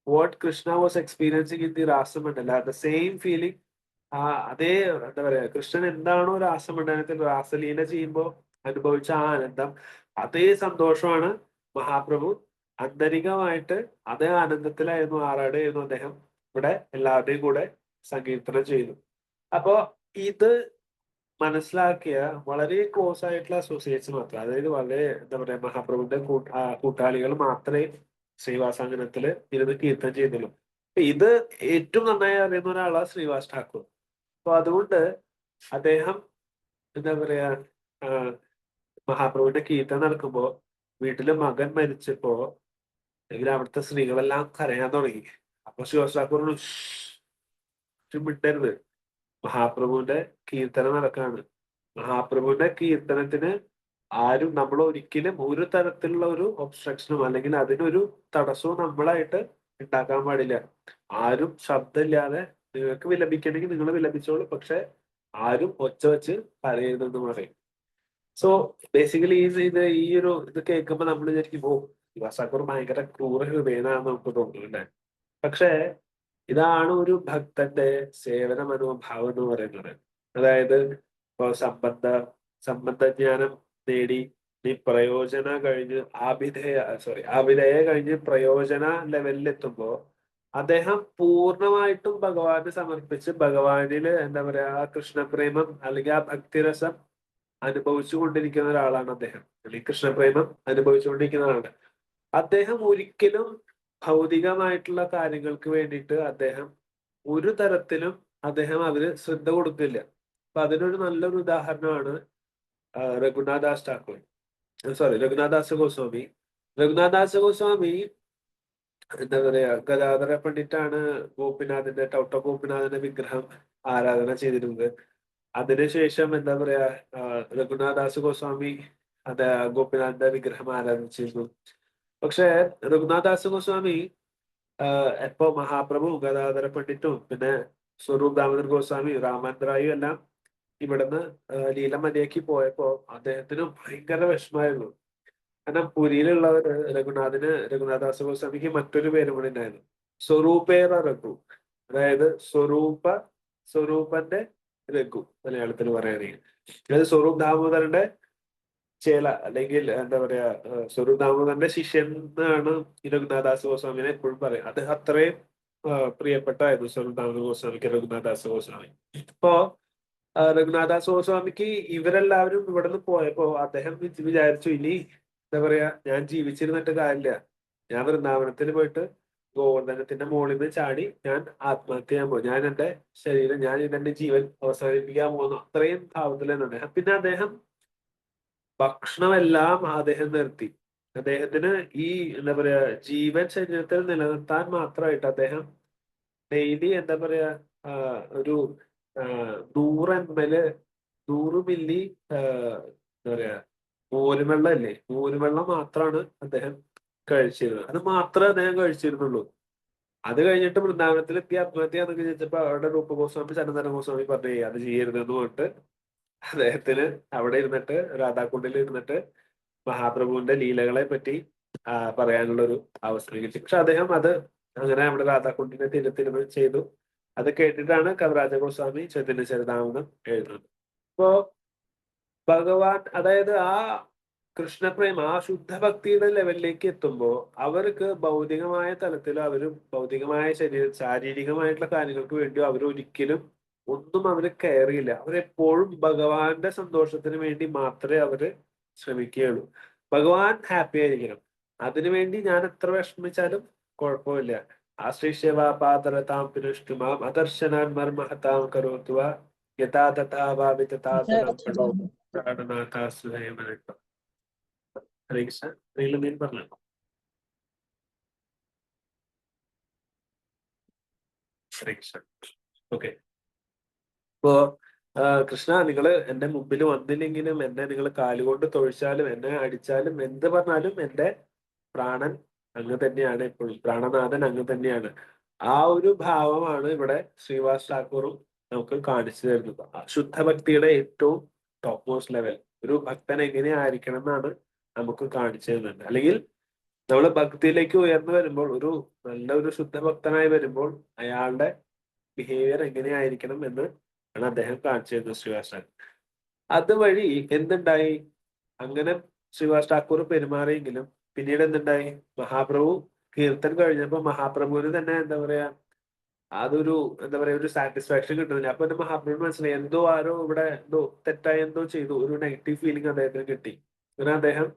what Krishna was experiencing in the Rasamandala the same feeling, അതേ എന്താ പറയാ കൃഷ്ണൻ എന്താണോ രാസമണ്ഡലത്തിൽ രാസലീല ചെയ്യുമ്പോൾ അനുഭവിച്ച ആ ആനന്ദം, അതേ സന്തോഷമാണ് മഹാപ്രഭു ആന്തരികമായിട്ട് അതേ ആനന്ദത്തിലായിരുന്നു, ആറാടുകയായിരുന്നു അദ്ദേഹം ഇവിടെ എല്ലാവരുടെയും കൂടെ സങ്കീർത്തനം ചെയ്തു. അപ്പോ ഇത് മനസ്സിലാക്കിയ വളരെ ക്ലോസ് ആയിട്ടുള്ള അസോസിയേറ്റ്സ് മാത്രം, അതായത് വളരെ എന്താ പറയാ മഹാപ്രഭുവിന്റെ കൂട്ടാളികൾ മാത്രമേ ശ്രീവാസാങ്കണത്തില് ഇരുന്ന് കീർത്തനം ചെയ്യുന്നുള്ളൂ. അപ്പൊ ഇത് ഏറ്റവും നന്നായി അറിയുന്ന ഒരാളാണ് ശ്രീവാസ് ഠാക്കൂർ. അപ്പൊ അതുകൊണ്ട് അദ്ദേഹം എന്താ പറയാ ആ, മഹാപ്രഭുവിന്റെ കീർത്തനം നടക്കുമ്പോ വീട്ടില് മകൻ മരിച്ചപ്പോ എങ്കിൽ അവിടുത്തെ സ്ത്രീകളെല്ലാം കരയാൻ തുടങ്ങി. അപ്പൊ ശ്രീവാസ് ഠാക്കൂർ മിണ്ടരുത്, മഹാപ്രഭുവിന്റെ കീർത്തനം നടക്കാണ്. മഹാപ്രഭുവിന്റെ കീർത്തനത്തിന് ആരും, നമ്മൾ ഒരിക്കലും ഒരു തരത്തിലുള്ള ഒരു ഒബ്സ്ട്രക്ഷനും അല്ലെങ്കിൽ അതിനൊരു തടസ്സവും നമ്മളായിട്ട് ഉണ്ടാക്കാൻ പാടില്ല. ആരും ശബ്ദമില്ലാതെ, നിങ്ങൾക്ക് വിലപിക്കണമെങ്കിൽ നിങ്ങൾ വിലപിച്ചോളൂ, പക്ഷെ ആരും ഒച്ച വെച്ച് കരയരുതെന്ന് പറയും. സോ ബേസിക്കലി ഈ ഒരു ഇത് കേൾക്കുമ്പോൾ നമ്മൾ വിചാരിക്കും, ഓ ശിവാസാക്കൂർ ഭയങ്കര ക്രൂര ഹൃദയനാണെന്ന് നമുക്ക് തോന്നുന്നുണ്ട്. പക്ഷേ ഇതാണ് ഒരു ഭക്തന്റെ സേവന മനോഭാവം എന്ന് പറയുന്നത്. അതായത് ഇപ്പൊ സംബന്ധജ്ഞാനം നേടി നീ പ്രയോജന കഴിഞ്ഞ് ആഭിധേയ കഴിഞ്ഞ് പ്രയോജന ലെവലിൽ എത്തുമ്പോ അദ്ദേഹം പൂർണ്ണമായിട്ടും ഭഗവാന് സമർപ്പിച്ച് ഭഗവാനില് എന്താ പറയാ ആ കൃഷ്ണപ്രേമം അല്ലെങ്കിൽ ആ ഭക്തിരസം അനുഭവിച്ചു കൊണ്ടിരിക്കുന്ന ഒരാളാണ് അദ്ദേഹം, അല്ലെങ്കിൽ കൃഷ്ണപ്രേമം അനുഭവിച്ചുകൊണ്ടിരിക്കുന്ന ആളാണ് അദ്ദേഹം. ഒരിക്കലും ഭൗതികമായിട്ടുള്ള കാര്യങ്ങൾക്ക് വേണ്ടിയിട്ട് അദ്ദേഹം ഒരു തരത്തിലും അതിന് ശ്രദ്ധ കൊടുക്കില്ല. അപ്പൊ അതിനൊരു നല്ലൊരു ഉദാഹരണമാണ് രഘുനാഥദാസ് ഠാക്കൂർ, രഘുനാഥദാസ് ഗോസ്വാമി. രഘുനാഥദാസ് ഗോസ്വാമി എന്താ പറയാ ഗദാധര പണ്ഡിറ്റാണ് ടൗട്ട ഗോപിനാഥിന്റെ വിഗ്രഹം ആരാധന ചെയ്തിരുന്നത്. അതിനുശേഷം എന്താ പറയാ രഘുനാഥദാസ് ഗോസ്വാമി അത് ഗോപിനാഥിന്റെ വിഗ്രഹം ആരാധിച്ചിരുന്നു. പക്ഷെ രഘുനാഥദാസ് ഗോസ്വാമി ഇപ്പൊ മഹാപ്രഭു ഗദാധര പണ്ഡിറ്റും പിന്നെ സ്വരൂപ് ദാമോദർ ഗോസ്വാമി രാമാനന്ദ റായും എല്ലാം ഇവിടുന്ന് ലീല മതിയാക്കി പോയപ്പോ അദ്ദേഹത്തിന് ഭയങ്കര വിഷമായിരുന്നു. കാരണം പുരിയിലുള്ളവര് രഘുനാഥദാസ് ഗോസ്വാമിക്ക് മറ്റൊരു പേരും കൂടി ഉണ്ടായിരുന്നു, സ്വരൂപേറ രഘു. അതായത് സ്വരൂപന്റെ രഘു മലയാളത്തിൽ പറയുകയാണെങ്കിൽ, അതായത് സ്വരൂപ് ദാമോദരന്റെ ചേല അല്ലെങ്കിൽ എന്താ പറയാ സ്വരൂപ് ദാമോദരന്റെ ശിഷ്യൻ എന്നാണ് ഈ രഘുനാഥദാസ് ഗോസ്വാമിനെ എപ്പോഴും പറയും. അദ്ദേഹം അത്രയും പ്രിയപ്പെട്ടായിരുന്നു സ്വരൂപ് ദാമോദർ ഗോസ്വാമിക്ക് രഘുനാഥദാസ് ഗോസ്വാമി. ഇപ്പോ രഘുനാഥദാസ് ഗോസ്വാമിക്ക് ഇവരെല്ലാവരും ഇവിടെ നിന്ന് പോയപ്പോ അദ്ദേഹം വിചാരിച്ചു, ഇനി എന്താ പറയാ ഞാൻ ജീവിച്ചിരുന്നിട്ട് കാര്യമില്ല, ഞാൻ വൃന്ദാവനത്തിന് പോയിട്ട് ഗോവർദ്ധനത്തിന്റെ മുകളിൽ നിന്ന് ചാടി ഞാൻ ആത്മഹത്യ ചെയ്യാൻ പോകും, ഞാൻ എന്റെ ശരീരം, ഞാൻ എന്റെ ജീവൻ അവസാനിപ്പിക്കാൻ പോകുന്നു, അത്രയും ഭാവത്തിലാണ് അദ്ദേഹം. പിന്നെ അദ്ദേഹം ഭക്ഷണമെല്ലാം അദ്ദേഹം നിർത്തി. അദ്ദേഹത്തിന് ഈ എന്താ പറയാ ജീവൻ ശരീരത്തിൽ നിലനിർത്താൻ മാത്രമായിട്ട് അദ്ദേഹം ഡെയിലി എന്താ പറയാ ഒരു 100 ml 100 മില്ലി എന്താ പറയാ മോരുവെള്ളം ഇല്ലേ, മോരുവെള്ളം മാത്രമാണ് അദ്ദേഹം കഴിച്ചിരുന്നത്. അത് മാത്രമേ അദ്ദേഹം കഴിച്ചിരുന്നുള്ളൂ. അത് കഴിഞ്ഞിട്ട് വൃന്ദാവനത്തിലെത്തി ആത്മഹത്യ എന്നൊക്കെ ചോദിച്ചപ്പോ അവിടെ രൂപഗോസ്വാമി ചന്ദന ഗോസ്വാമി പറഞ്ഞു, അത് ചെയ്യരുതെന്ന് പറഞ്ഞിട്ട് അദ്ദേഹത്തിന് അവിടെ ഇരുന്നിട്ട് രാധാകുണ്ടിൽ ഇരുന്നിട്ട് മഹാപ്രഭുവിന്റെ ലീലകളെ പറ്റി പറയാനുള്ള ഒരു അവസരം കിട്ടി. പക്ഷെ അദ്ദേഹം അത് അങ്ങനെ അവിടെ രാധാകുണ്ടിന്റെ തീരത്തിരുന്ന് ചെയ്തു. അത് കേട്ടിട്ടാണ് കവിരാജ ഗോസ്വാമി ചൈതന്യ ചരിതാമൃതം എഴുതുന്നത്. ഇപ്പോ ഭഗവാൻ, അതായത് ആ കൃഷ്ണപ്രേമ ആ ശുദ്ധഭക്തിയുടെ ലെവലിലേക്ക് എത്തുമ്പോൾ അവർക്ക് ഭൗതികമായ തലത്തിൽ ഭൗതികമായ ശാരീരികമായിട്ടുള്ള കാര്യങ്ങൾക്ക് വേണ്ടി അവർ ഒരിക്കലും ഒന്നും അവര് കെയർ ചെയ്യില്ല. അവരെപ്പോഴും ഭഗവാന്റെ സന്തോഷത്തിന് വേണ്ടി മാത്രമേ അവര് ശ്രമിക്കുകയുള്ളൂ. ഭഗവാൻ ഹാപ്പി ആയിരിക്കണം, അതിനുവേണ്ടി ഞാൻ എത്ര വിഷമിച്ചാലും കുഴപ്പമില്ല. ആശ്രയിഷ്യവാപാതരതാം പിനുഷ്ടുമാം അദർശനാൻ മർമഹതാം കരോത്വ യഥാ തഥാ ഭാവി തഥാ തനം പടോ പ്രാണനാഥാസുഹേമനട്ടോ. ഹരേ കൃഷ്ണ. നീലമീൻ പറഞ്ഞു. ഹരേ കൃഷ്ണ. ഓക്കെ. ഇപ്പോ കൃഷ്ണ, നിങ്ങൾ എന്റെ മുമ്പിൽ വന്നില്ലെങ്കിലും എന്നെ നിങ്ങൾ കാലുകൊണ്ട് തൊഴിച്ചാലും എന്നെ അടിച്ചാലും എന്ത് പറഞ്ഞാലും എന്റെ പ്രാണൻ അങ്ങ് തന്നെയാണ്, എപ്പോഴും പ്രാണനാഥൻ അങ്ങ് തന്നെയാണ്. ആ ഒരു ഭാവമാണ് ഇവിടെ ശ്രീവാസ് ഠാക്കൂറും നമുക്ക് കാണിച്ചു തരുന്നത്. ശുദ്ധഭക്തിയുടെ ഏറ്റവും ടോപ്പ് മോസ്റ്റ് ലെവൽ ഒരു ഭക്തൻ എങ്ങനെ ആയിരിക്കണം എന്നാണ് നമുക്ക് കാണിച്ചു തരുന്നത്. അല്ലെങ്കിൽ നമ്മൾ ഭക്തിയിലേക്ക് ഉയർന്നു വരുമ്പോൾ, നല്ല ഒരു ശുദ്ധഭക്തനായി വരുമ്പോൾ അയാളുടെ ബിഹേവിയർ എങ്ങനെയായിരിക്കണം എന്ന് ആണ് അദ്ദേഹം കാണിച്ചു തരുന്നത് ശ്രീവാസ്. അതുവഴി എന്തുണ്ടായി, അങ്ങനെ ശ്രീവാസ് ഠാക്കൂർ പെരുമാറിയെങ്കിലും പിന്നീട് എന്തുണ്ടായി? മഹാപ്രഭു കീർത്തൻ കഴിഞ്ഞപ്പോ മഹാപ്രഭുവിന് തന്നെ എന്താ പറയാ, അതൊരു എന്താ പറയാ ഒരു സാറ്റിസ്ഫാക്ഷൻ കിട്ടുന്നില്ല. അപ്പൊ എന്റെ മഹാപ്രഭു മനസ്സിലായി എന്തോ ആരോ ഇവിടെ എന്തോ തെറ്റായി എന്തോ ചെയ്തു, ഒരു നെഗറ്റീവ് ഫീലിംഗ് അദ്ദേഹത്തിന് കിട്ടി. അങ്ങനെ അദ്ദേഹം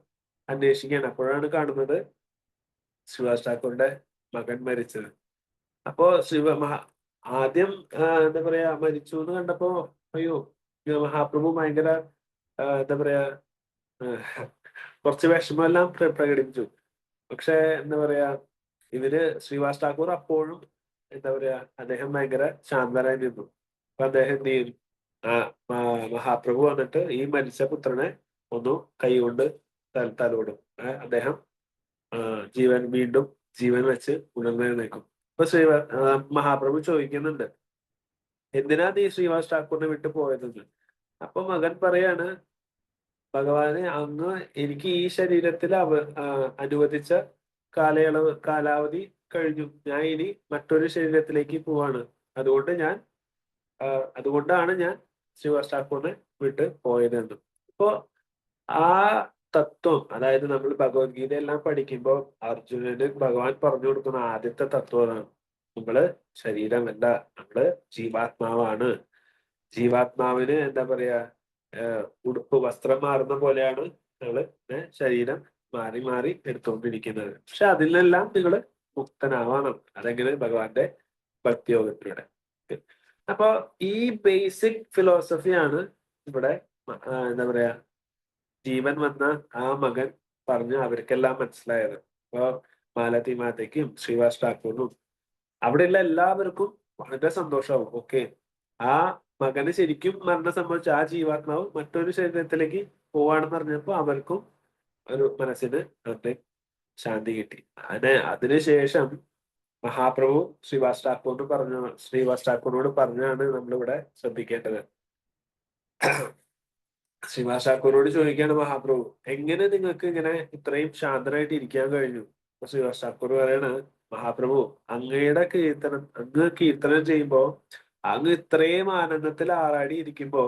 അന്വേഷിക്കുകയാണ്. അപ്പോഴാണ് കാണുന്നത് ശ്രീവാസ് ഠാക്കൂറിന്റെ മകൻ മരിച്ചത്. അപ്പോ ആദ്യം എന്താ പറയാ മരിച്ചു എന്ന് കണ്ടപ്പോ അയ്യോ, മഹാപ്രഭു ഭയങ്കര എന്താ പറയാ കുറച്ച് വിഷമെല്ലാം പ്രകടിപ്പിച്ചു. പക്ഷെ എന്താ പറയാ ശ്രീവാസ് ഠാക്കൂർ അപ്പോഴും എന്താ പറയാ അദ്ദേഹം ഭയങ്കര ശാന്തരായി നിന്നു. അപ്പൊ അദ്ദേഹം എന്ത് ചെയ്യും, മഹാപ്രഭു വന്നിട്ട് ഈ മരിച്ച പുത്രനെ ഒന്ന് കൈകൊണ്ട് തലോടും. അദ്ദേഹം വീണ്ടും ജീവൻ വെച്ച് ഉണർന്നെഴുന്നേക്കും. അപ്പൊ മഹാപ്രഭു ചോദിക്കുന്നുണ്ട്, എന്തിനാ നീ ശ്രീവാസ് ഠാക്കൂറിനെ വിട്ടു പോയതെന്ന്. അപ്പൊ മകൻ പറയാണ്, ഭഗവാനെ, അങ്ങ് എനിക്ക് ഈ ശരീരത്തിൽ അനുവദിച്ച കാലാവധി കഴിഞ്ഞു. ഞാൻ ഇനി മറ്റൊരു ശരീരത്തിലേക്ക് പോവാണ്. അതുകൊണ്ടാണ് ഞാൻ ശ്രീവാസ് ഠാക്കൂറിനെ വിട്ട് പോയതെന്ന്. ഇപ്പോ ആ തത്വം, അതായത് നമ്മൾ ഭഗവത്ഗീത എല്ലാം പഠിക്കുമ്പോൾ അർജുനന് ഭഗവാൻ പറഞ്ഞു കൊടുക്കുന്ന ആദ്യത്തെ തത്വമാണ്, നമ്മള് ശരീരമല്ല, നമ്മള് ജീവാത്മാവാണ്. ജീവാത്മാവിന് എന്താ പറയാ, ഉടുപ്പ് വസ്ത്രം മാറുന്ന പോലെയാണ് നമ്മള് ശരീരം മാറി മാറി എടുത്തുകൊണ്ടിരിക്കുന്നത്. പക്ഷെ അതിൽ നിന്നെല്ലാം നിങ്ങൾ മുക്തനാവണം. അതെങ്ങനെ? ഭഗവാന്റെ ഭക്തിയോഗത്തിലൂടെ. അപ്പൊ ഈ ബേസിക് ഫിലോസഫിയാണ് ഇവിടെ എന്താ പറയാ ജീവൻ വന്ന ആ മകൻ പറഞ്ഞ് അവർക്കെല്ലാം മനസ്സിലായത്. അപ്പൊ മാലതി മാതയ്ക്കും ശ്രീവാസ് ഠാക്കൂറിനും അവിടെയുള്ള എല്ലാവർക്കും വളരെ സന്തോഷമാവും. ഓക്കെ, ആ മകന് ശരിക്കും മരണം സംഭവിച്ച ആ ജീവാത്മാവ് മറ്റൊരു ശരീരത്തിലേക്ക് പോവാണെന്ന് പറഞ്ഞപ്പോ അവർക്കും ഒരു മനസ്സിന് അവരുടെ ശാന്തി കിട്ടി. അതിനുശേഷം മഹാപ്രഭു ശ്രീവാസ് ഠാക്കൂറിനോട് പറഞ്ഞാണ് നമ്മളിവിടെ ശ്രദ്ധിക്കേണ്ടത്. ശ്രീവാസ് ഠാക്കൂറിനോട് ചോദിക്കുകയാണ് മഹാപ്രഭു, എങ്ങനെ നിങ്ങൾക്ക് ഇങ്ങനെ ഇത്രയും ശാന്തനായിട്ട് ഇരിക്കാൻ കഴിഞ്ഞു? അപ്പൊ ശ്രീവാസ് ഠാക്കൂർ പറയാണ്, മഹാപ്രഭു, അങ്ങ് കീർത്തനം ചെയ്യുമ്പോ അങ്ങ് ഇത്രയും ആനന്ദത്തിൽ ആറാടി ഇരിക്കുമ്പോ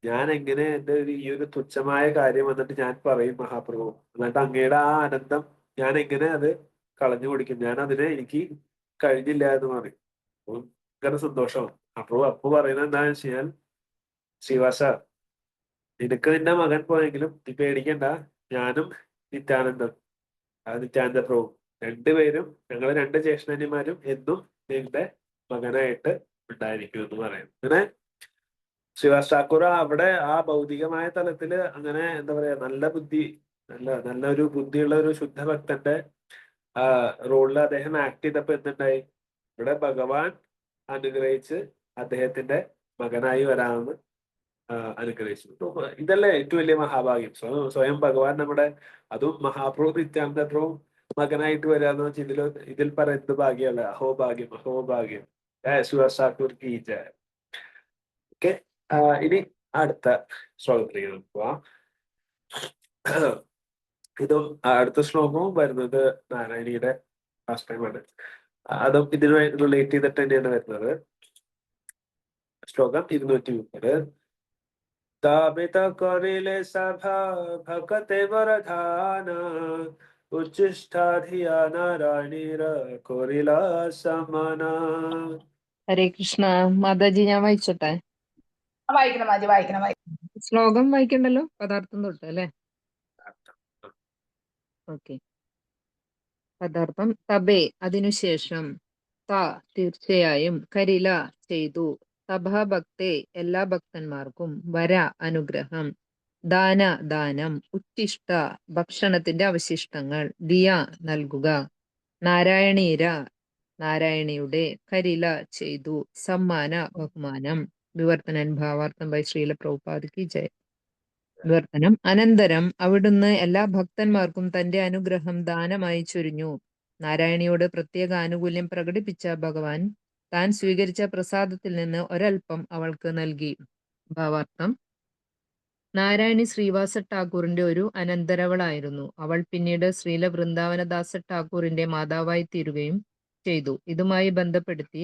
ഞാൻ എങ്ങനെ ഈ ഒരു തുച്ഛമായ കാര്യം വന്നിട്ട് ഞാൻ പറയും മഹാപ്രഭു? എന്നിട്ട് അങ്ങയുടെ ആ ആനന്ദം ഞാൻ എങ്ങനെ അത് കളഞ്ഞു കുടിക്കും? എനിക്ക് കഴിഞ്ഞില്ല എന്ന് പറയും. ഭയങ്കര സന്തോഷം. അപ്പൊ പറയുന്നത് എന്താണെന്ന് വെച്ച് കഴിഞ്ഞാൽ, ശ്രീവാസ, നിനക്ക് നിന്റെ മകൻ പോയെങ്കിലും നീ പേടിക്കണ്ട, ഞാനും നിത്യാനന്ദ പ്രഭു രണ്ടുപേരും, ഞങ്ങൾ രണ്ട് ജ്യേഷ്ഠന്മാരും എന്നും നിന്റെ മകനായിട്ട് ഉണ്ടായിരിക്കും എന്ന് പറയും. അങ്ങനെ ശ്രീവാസ് ഠാക്കൂർ അവിടെ ആ ഭൗതികമായ തലത്തില് അങ്ങനെ എന്താ പറയാ നല്ലൊരു ബുദ്ധിയുള്ള ഒരു ശുദ്ധഭക്തന്റെ റോളിൽ അദ്ദേഹം ആക്ട് ചെയ്തപ്പോ എന്തുണ്ടായി? ഇവിടെ ഭഗവാൻ അനുഗ്രഹിച്ച് അദ്ദേഹത്തിന്റെ മകനായി വരാമെന്ന് അനുഗ്രഹിച്ചു. ഇതല്ലേ ഏറ്റവും വലിയ മഹാഭാഗ്യം. സ്വയം ഭഗവാൻ അതും മഹാപ്രഭു നിത്യാനന്ദ പ്രഭു മകനായിട്ട് വരാന്ന് വെച്ചാൽ ഇതിൽ പറ എന്ത് ഭാഗ്യമല്ല. അഹോഭാഗ്യം, അഹോഭാഗ്യം. ശ്രീവാസ് ഠാക്കൂർ കി ജയ്. ഓക്കെ, ഇനി അടുത്ത ശ്ലോകത്തിലേക്ക് പോവാം. ഇതും അടുത്ത ശ്ലോകവും വരുന്നത് നാരായണിയുടെ ആശ്രയമാണ്. അതും ഇതിനുമായി റിലേറ്റ് ചെയ്തിട്ട് തന്നെയാണ് വരുന്നത്. ശ്ലോകം 230. दाबित करिले सभा भकते वरधान उच्चिष्ठाधिया नारायणीर कोरिला സമന. ഹരേ കൃഷ്ണ. മാതാജി, ഞാൻ വായിച്ചോട്ടെ? വായിക്കണം. ശ്ലോകം വായിക്കണ്ടല്ലോ, പദാർത്ഥം തൊട്ട് അല്ലെ? ഓക്കെ. പദാർത്ഥം തബേ, അതിനുശേഷം, തീർച്ചയായും, കരില, ചെയ്തു, സഭാഭക്തേ, എല്ലാ ഭക്തന്മാർക്കും, വര, അനുഗ്രഹം, ദാന, ദാനം, ഉച്ഛിഷ്ട, ഭക്ഷണത്തിന്റെ അവശിഷ്ടങ്ങൾ, ദിയ, നൽകുക, നാരായണീര, നാരായണിയുടെ, കരില, ചെയ്തു, സമ്മാന, ബഹുമാനം. വിവർത്തനൻ ഭാവാർത്ഥം ബൈ ശ്രീല പ്രഭുപാദ് കി ജയ്. വിവർത്തനം. അനന്തരം അവിടുന്ന് എല്ലാ ഭക്തന്മാർക്കും തന്റെ അനുഗ്രഹം ദാനമായി ചൊരിഞ്ഞു. നാരായണിയോട് പ്രത്യേക ആനുകൂല്യം പ്രകടിപ്പിച്ച ഭഗവാൻ താൻ സ്വീകരിച്ച പ്രസാദത്തിൽ നിന്ന് ഒരൽപ്പം അവൾക്ക് നൽകി. ഭാവാർത്ഥം. നാരായണി ശ്രീവാസ ഠാക്കൂറിന്റെ ഒരു അനന്തരവളായിരുന്നു. അവൾ പിന്നീട് ശ്രീല വൃന്ദാവനദാസ ഠാക്കൂറിന്റെ മാതാവായി തീരുകയും ചെയ്തു. ഇതുമായി ബന്ധപ്പെടുത്തി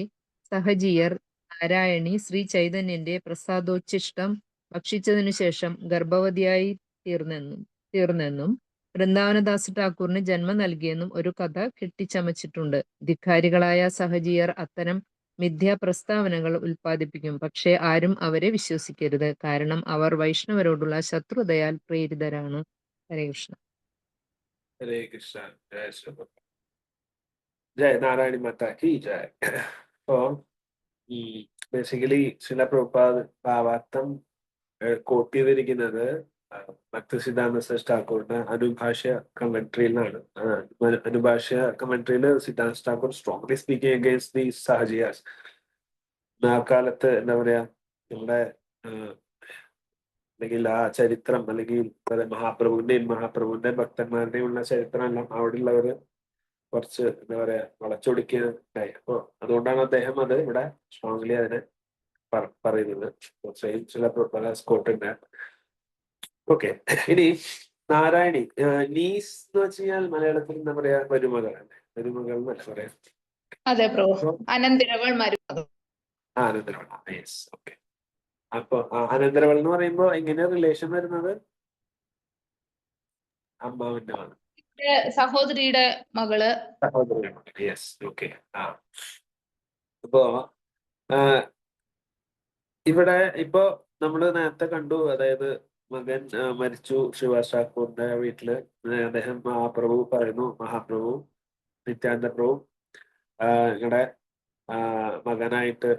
സഹജിയർ നാരായണി ശ്രീ ചൈതന്യന്റെ പ്രസാദോച്ഛിഷ്ടം ഭക്ഷിച്ചതിനു ശേഷം ഗർഭവതിയായി തീർന്നെന്നും വൃന്ദാവനദാസ് ഠാക്കൂറിന് ജന്മം നൽകിയെന്നും ഒരു കഥ കെട്ടിച്ചമച്ചിട്ടുണ്ട്. ധിക്കാരികളായ സഹജിയർ അത്തരം മിഥ്യാ പ്രസ്താവനകൾ ഉൽപ്പാദിപ്പിക്കും. പക്ഷേ ആരും അവരെ വിശ്വസിക്കരുത്. കാരണം അവർ വൈഷ്ണവരോടുള്ള ശത്രുതയാൽ പ്രേരിതരാണ്. ഹരേ കൃഷ്ണ. ഹരേ കൃഷ്ണ. ജയ ശ്രീ ജയ നാരായണി മാതാ കി ജയ. അപ്പോ ബേസിക്കലി ചില പ്രഭുപാദ് ഭാവാർത്ഥം കോട്ട് ചെയ്തിരിക്കുന്നത് ഭക്തസിദ്ധാന്ത സരസ്വതി ഠാക്കൂറിന്റെ അനുഭാഷ്യ കമന്ററിയിലാണ്. അനുഭാഷ്യ കമന്ററിയിൽ Siddhanta Thakur strongly speaking against the Sahajiyas. ആ കാലത്ത് എന്താ പറയാ, നമ്മുടെ അല്ലെങ്കിൽ ആ ചരിത്രം, അല്ലെങ്കിൽ മഹാപ്രഭുവിന്റെ ഭക്തന്മാരുടെയും ഉള്ള ചരിത്രം എല്ലാം അവിടെയുള്ളവര് കുറച്ച് എന്താ പറയാ വളച്ചൊടിക്കുകയുണ്ടായി. അപ്പൊ അതുകൊണ്ടാണ് അദ്ദേഹം അത് ഇവിടെ സ്ട്രോങ്ലി അതിനെ പറയുന്നത്. ചില സ്കോട്ടുണ്ട്. ഓക്കെ, ഇനി നാരായണി നീസ് എന്ന് വെച്ച് കഴിഞ്ഞാൽ മലയാളത്തിൽ എന്താ പറയാ, മരുമകളാണ്. മരുമകൾ എന്നല്ല പറയാം. അതെ പ്രഭു, അനന്തരവൾ മരുമകൾ. അനന്തരവൾ. Yes, okay. അപ്പൊ അനന്തരവൾ എന്ന് പറയുമ്പോ എങ്ങനെയാ റിലേഷൻ വരുന്നത്? അമ്മാവിന്റെ മകൾ, സഹോദരിയുടെ മകള്. സഹോദരിയുടെ മകൾ. Yes, okay. അപ്പോ ഇവിടെ ഇപ്പോ നമ്മള് നേരത്തെ കണ്ടു, അതായത് മകൻ മരിച്ചു ശ്രീവാസ് ഠാക്കൂറിന്റെ വീട്ടില്. അദ്ദേഹം മഹാപ്രഭു പറയുന്നു, മഹാപ്രഭു നിത്യാനന്ദ പ്രഭു നിങ്ങളുടെ മകനായിട്ട്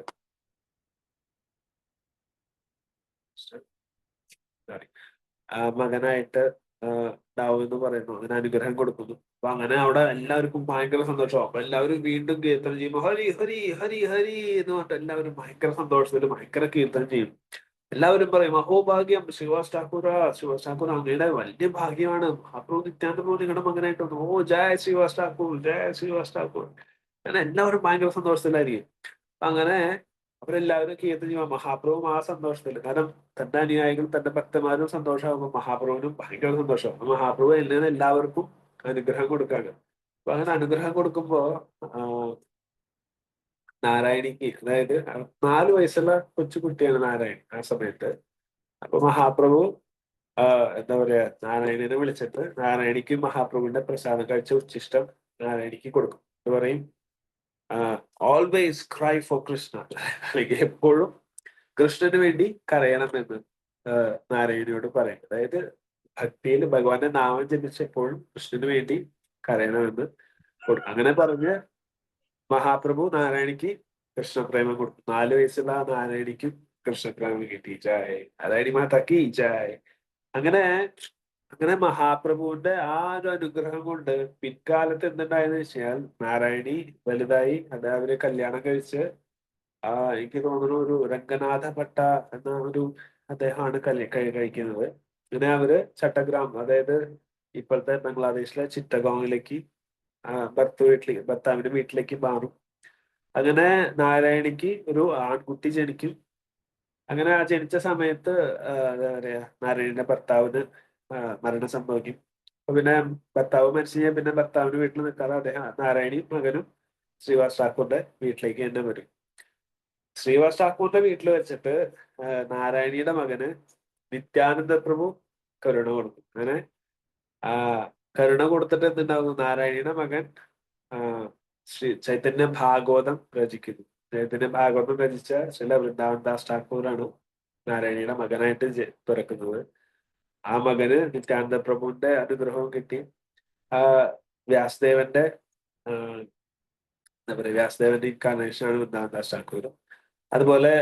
ഉണ്ടാവും എന്ന് പറയുന്നു. അങ്ങനെ അനുഗ്രഹം കൊടുക്കുന്നു. അപ്പൊ അങ്ങനെ അവിടെ എല്ലാവർക്കും ഭയങ്കര സന്തോഷവും. അപ്പൊ എല്ലാവരും വീണ്ടും കീർത്തനം ചെയ്യുമ്പോൾ ഹരി ഹരി ഹരി ഹരി എന്ന് പറഞ്ഞിട്ട് എല്ലാവരും ഭയങ്കര സന്തോഷത്തിൽ ഭയങ്കര കീർത്തനം ചെയ്യും. എല്ലാവരും പറയും അഹോഭാഗ്യം ശ്രീവാസ് ഠാക്കൂർ, ശ്രീവാസ് ഠാക്കൂർ അങ്ങയുടെ വലിയ ഭാഗ്യമാണ്, മഹാപ്രഭു നിത്യാനന്ദ പ്രഭു നിങ്ങളുടെ മകനായിട്ട് വന്നു. ഓ ജയ ശ്രീവാസ് ഠാക്കൂർ, ജയ ശ്രീവാസ് ഠാക്കൂർ. അങ്ങനെ എല്ലാവരും ഭയങ്കര സന്തോഷത്തിലായിരിക്കും. അങ്ങനെ അവരെല്ലാവരും കീർത്തനം ചെയ്യുമ്പോൾ മഹാപ്രഭുവും ആ സന്തോഷത്തിൽ, കാരണം തന്റെ അനുയായികളും തന്റെ ഭക്തന്മാരും സന്തോഷമാകുമ്പോൾ മഹാപ്രഭുവിനും ഭയങ്കര സന്തോഷമാകും. മഹാപ്രഭു എല്ലാം എല്ലാവർക്കും അനുഗ്രഹം കൊടുക്കാണ്. അപ്പൊ അങ്ങനെ അനുഗ്രഹം കൊടുക്കുമ്പോ നാരായണിക്ക്, അതായത് 4 വയസ്സുള്ള കൊച്ചുകുട്ടിയാണ് നാരായണി ആ സമയത്ത്. അപ്പൊ മഹാപ്രഭു എന്താ പറയാ, നാരായണിനെ വിളിച്ചിട്ട് നാരായണിക്ക് മഹാപ്രഭുവിന്റെ പ്രസാദം കഴിച്ച ഉച്ചിഷ്ടം നാരായണിക്ക് കൊടുക്കും. എന്ന് പറയും ഓൾവേസ് ക്രൈ ഫോർ കൃഷ്ണ, അല്ലെങ്കിൽ എപ്പോഴും കൃഷ്ണന് വേണ്ടി കരയണമെന്ന് നാരായണിയോട് പറയും. അതായത് ഭക്തിയിൽ ഭഗവാന്റെ നാമം ജപിച്ച് എപ്പോഴും കൃഷ്ണന് വേണ്ടി കരയണമെന്ന് കൊടുക്കും. അങ്ങനെ പറഞ്ഞ് മഹാപ്രഭു നാരായണിക്ക് കൃഷ്ണപ്രേമം കൊടുത്തു. 4 വയസ്സുള്ള നാരായണിക്കും കൃഷ്ണപ്രേമം കിട്ടി. ജയ് നാരായണി മാതാക്ക് ജയ്. അങ്ങനെ അങ്ങനെ മഹാപ്രഭുവിന്റെ ആ ഒരു അനുഗ്രഹം കൊണ്ട് പിൽക്കാലത്ത് എന്തുണ്ടായെന്ന് വെച്ചാൽ നാരായണി വലുതായി. അത് അവര് കല്യാണം കഴിച്ച് എനിക്ക് തോന്നുന്നു ഒരു രംഗനാഥ ഭട്ട എന്ന ഒരു അദ്ദേഹമാണ് കഴിക്കുന്നത്. അങ്ങനെ അവര് ചട്ടഗ്രാം, അതായത് ഇപ്പോഴത്തെ ബംഗ്ലാദേശിലെ ചിറ്റഗോങ്ങിലേക്ക് ഭർത്താവിന്റെ വീട്ടിലേക്ക് മാറും. അങ്ങനെ നാരായണിക്ക് ഒരു ആൺകുട്ടി ജനിക്കും. അങ്ങനെ ആ ജനിച്ച സമയത്ത് എന്താ പറയാ, നാരായണിന്റെ ഭർത്താവിന് മരണം സംഭവിക്കും. അപ്പൊ പിന്നെ ഭർത്താവ് മരിച്ചു കഴിഞ്ഞാൽ പിന്നെ ഭർത്താവിന്റെ വീട്ടിൽ നിൽക്കാതെ അദ്ദേഹം നാരായണിയും മകനും ശ്രീവാസ് ഠാക്കൂറിന്റെ വീട്ടിലേക്ക് തന്നെ വരും. ശ്രീവാസ് ഠാക്കൂറിന്റെ വീട്ടിൽ വെച്ചിട്ട് നാരായണിയുടെ മകന് നിത്യാനന്ദ പ്രഭു കരുണ കൊടുക്കും. അങ്ങനെ കരുണ കൊടുത്തിട്ട് എന്തുണ്ടാകുന്നു, നാരായണിയുടെ മകൻ ശ്രീ ചൈതന്യ ഭാഗവതം രചിക്കുന്നു. ചൈതന്യ ഭാഗവതം രചിച്ച ശ്രീല വൃന്ദാവൻദാസ് ഠാക്കൂറാണ് നാരായണിയുടെ മകനായിട്ട് പിറക്കുന്നത്. ആ മകന് നിത്യാനന്ദ പ്രഭുവിന്റെ അനുഗ്രഹവും കിട്ടി. വ്യാസദേവന്റെ എന്താ പറയുക, വ്യാസദേവന്റെ ഇൻകാർണേഷനാണ് വൃന്ദാവൻദാസ് ഠാക്കൂർ. അതുപോലെ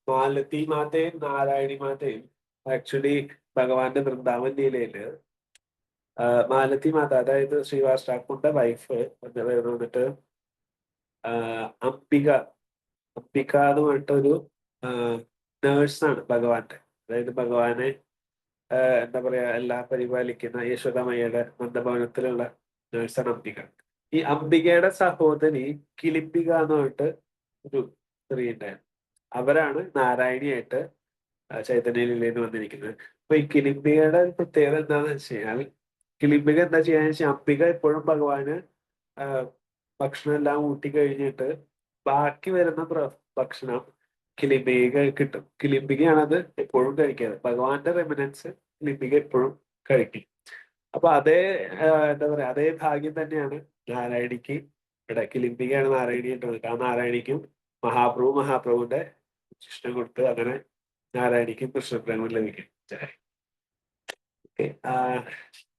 മാലതി മാതയും നാരായണി മാതയും ആക്ച്വലി ഭഗവാന്റെ വൃന്ദാവൻ ലീലയില് മാലതി മാത, അതായത് ശ്രീവാസ് ഠാക്കൂറിന്റെ വൈഫ് വന്നിട്ട് അംബിക എന്ന് പറഞ്ഞിട്ടൊരു നേഴ്സാണ് ഭഗവാന്റെ. അതായത് ഭഗവാനെ എന്താ പറയാ എല്ലാം പരിപാലിക്കുന്ന യശോദമയ്യയുടെ നന്ദഭവനത്തിലുള്ള നേഴ്സാണ് അംബിക. ഈ അംബികയുടെ സഹോദരി കിളിപ്പിക എന്ന് പറഞ്ഞിട്ട് ഒരു സ്ത്രീ ഉണ്ടായിരുന്നു. അവരാണ് നാരായണിയായിട്ട് ചൈതന്യ ലീലയിൽ വന്നിരിക്കുന്നത്. അപ്പൊ ഈ കിളിപ്പികയുടെ പ്രത്യേകത എന്താണെന്ന് വെച്ച് കഴിഞ്ഞാൽ, കിളിപ്പിക എന്താ ചെയ്യാന്ന് വെച്ചാൽ അംബിക എപ്പോഴും ഭഗവാന് ഭക്ഷണം എല്ലാം ഊട്ടി കഴിഞ്ഞിട്ട് ബാക്കി വരുന്ന ഭക്ഷണം കിളിമ്പിക കിട്ടും. കിളിമ്പികയാണ് അത് എപ്പോഴും കഴിക്കാറ്. ഭഗവാന്റെ റെമിനൻസ് കിളിമ്പിക എപ്പോഴും കഴിക്കും. അപ്പൊ അതേ എന്താ പറയാ അതേ ഭാഗ്യം തന്നെയാണ് നാരായണിക്ക് ഇവിടെ കിളിമ്പികയാണ് നാരായണി എന്നുള്ളത്. ആ നാരായണിക്കും മഹാപ്രഭുവിന്റെ ശിഷ്ടം കൊടുത്ത് അങ്ങനെ നാരായണിക്കും കൃഷ്ണപ്രേമം ലഭിക്കും.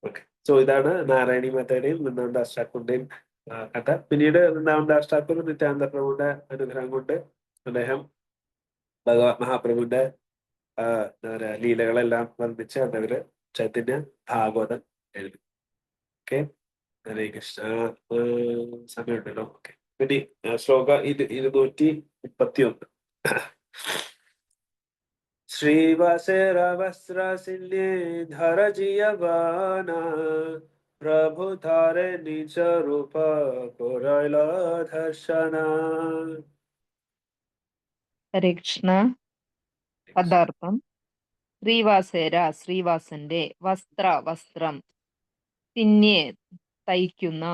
ഓക്കെ. സോ ഇതാണ് നാരായണി മെത്തേഡിൽ വൃന്ദാവൻ ദാസ് ഠാക്കൂറിന്റെയും കഥ. പിന്നീട് വൃന്ദാവൻ ദാസ് ഠാക്കൂർ നിത്യാനന്ദ പ്രഭുവിന്റെ അനുഗ്രഹം കൊണ്ട് അദ്ദേഹം മഹാപ്രഭുവിന്റെ എന്താ പറയാ ലീലകളെല്ലാം വർണ്ണിച്ച് അതവര് ചൈതന്യ ഭാഗവതം എഴുതി. ഓക്കെ. ഹരേ കൃഷ്ണ. സമയമുണ്ടല്ലോ. ഓക്കെ. പിന്നെ ശ്ലോക 231. श्रीवासेरवस्त्रसिन्ये धरजियवाना प्रभु थारे निज रूप कोरल दर्शना. ഹരേ കൃഷ്ണ. പദാർത്ഥം: ശ്രീവാസേര ശ്രീവാസന്റെ, വസ്ത്രം തിന്യേ തയ്ക്കുന്ന,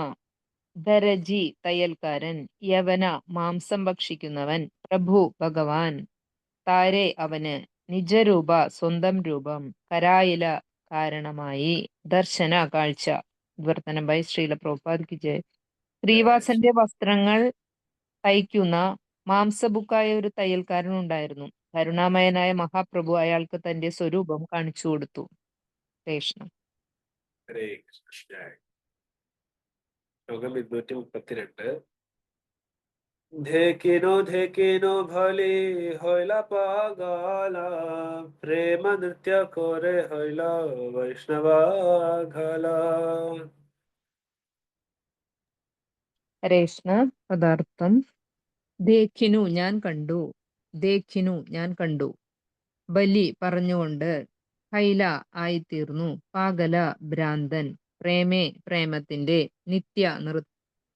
ധരജി തയ്യൽക്കാരൻ, യവന മാംസം ഭക്ഷിക്കുന്നവൻ, പ്രഭു ഭഗവാൻ, താരെ അവന്, നിജരൂപ സ്വന്തം രൂപം, കരായില കാരണമായി, ദർശന കാഴ്ച. വിവർത്തനം ബൈ ശ്രീല പ്രഭുപാദ് കി ജയ്. ശ്രീവാസന്റെ വസ്ത്രങ്ങൾ തയ്ക്കുന്ന മാംസബുക്കായ ഒരു തയ്യൽക്കാരൻ ഉണ്ടായിരുന്നു. കരുണാമയനായ മഹാപ്രഭു അയാൾക്ക് തന്റെ സ്വരൂപം കാണിച്ചു കൊടുത്തു. കൃഷ്ണ. ഹരേ കൃഷ്ണ. ശ്ലോകം 232. ധേകിനോ ഭലി হইলা পাগলা প্রেম নৃত্য করে হইল വൈഷ്ണവാഘല. കൃഷ്ണ. പദാർത്ഥം: ദേഖിനു ഞാൻ കണ്ടു, ദേഖിനു ഞാൻ കണ്ടു, ബലി പറഞ്ഞുകൊണ്ട്, ഹൈല ആയിത്തീർന്നു, പാഗല ഭ്രാന്തൻ, പ്രേമേ പ്രേമത്തിന്റെ, നിത്യ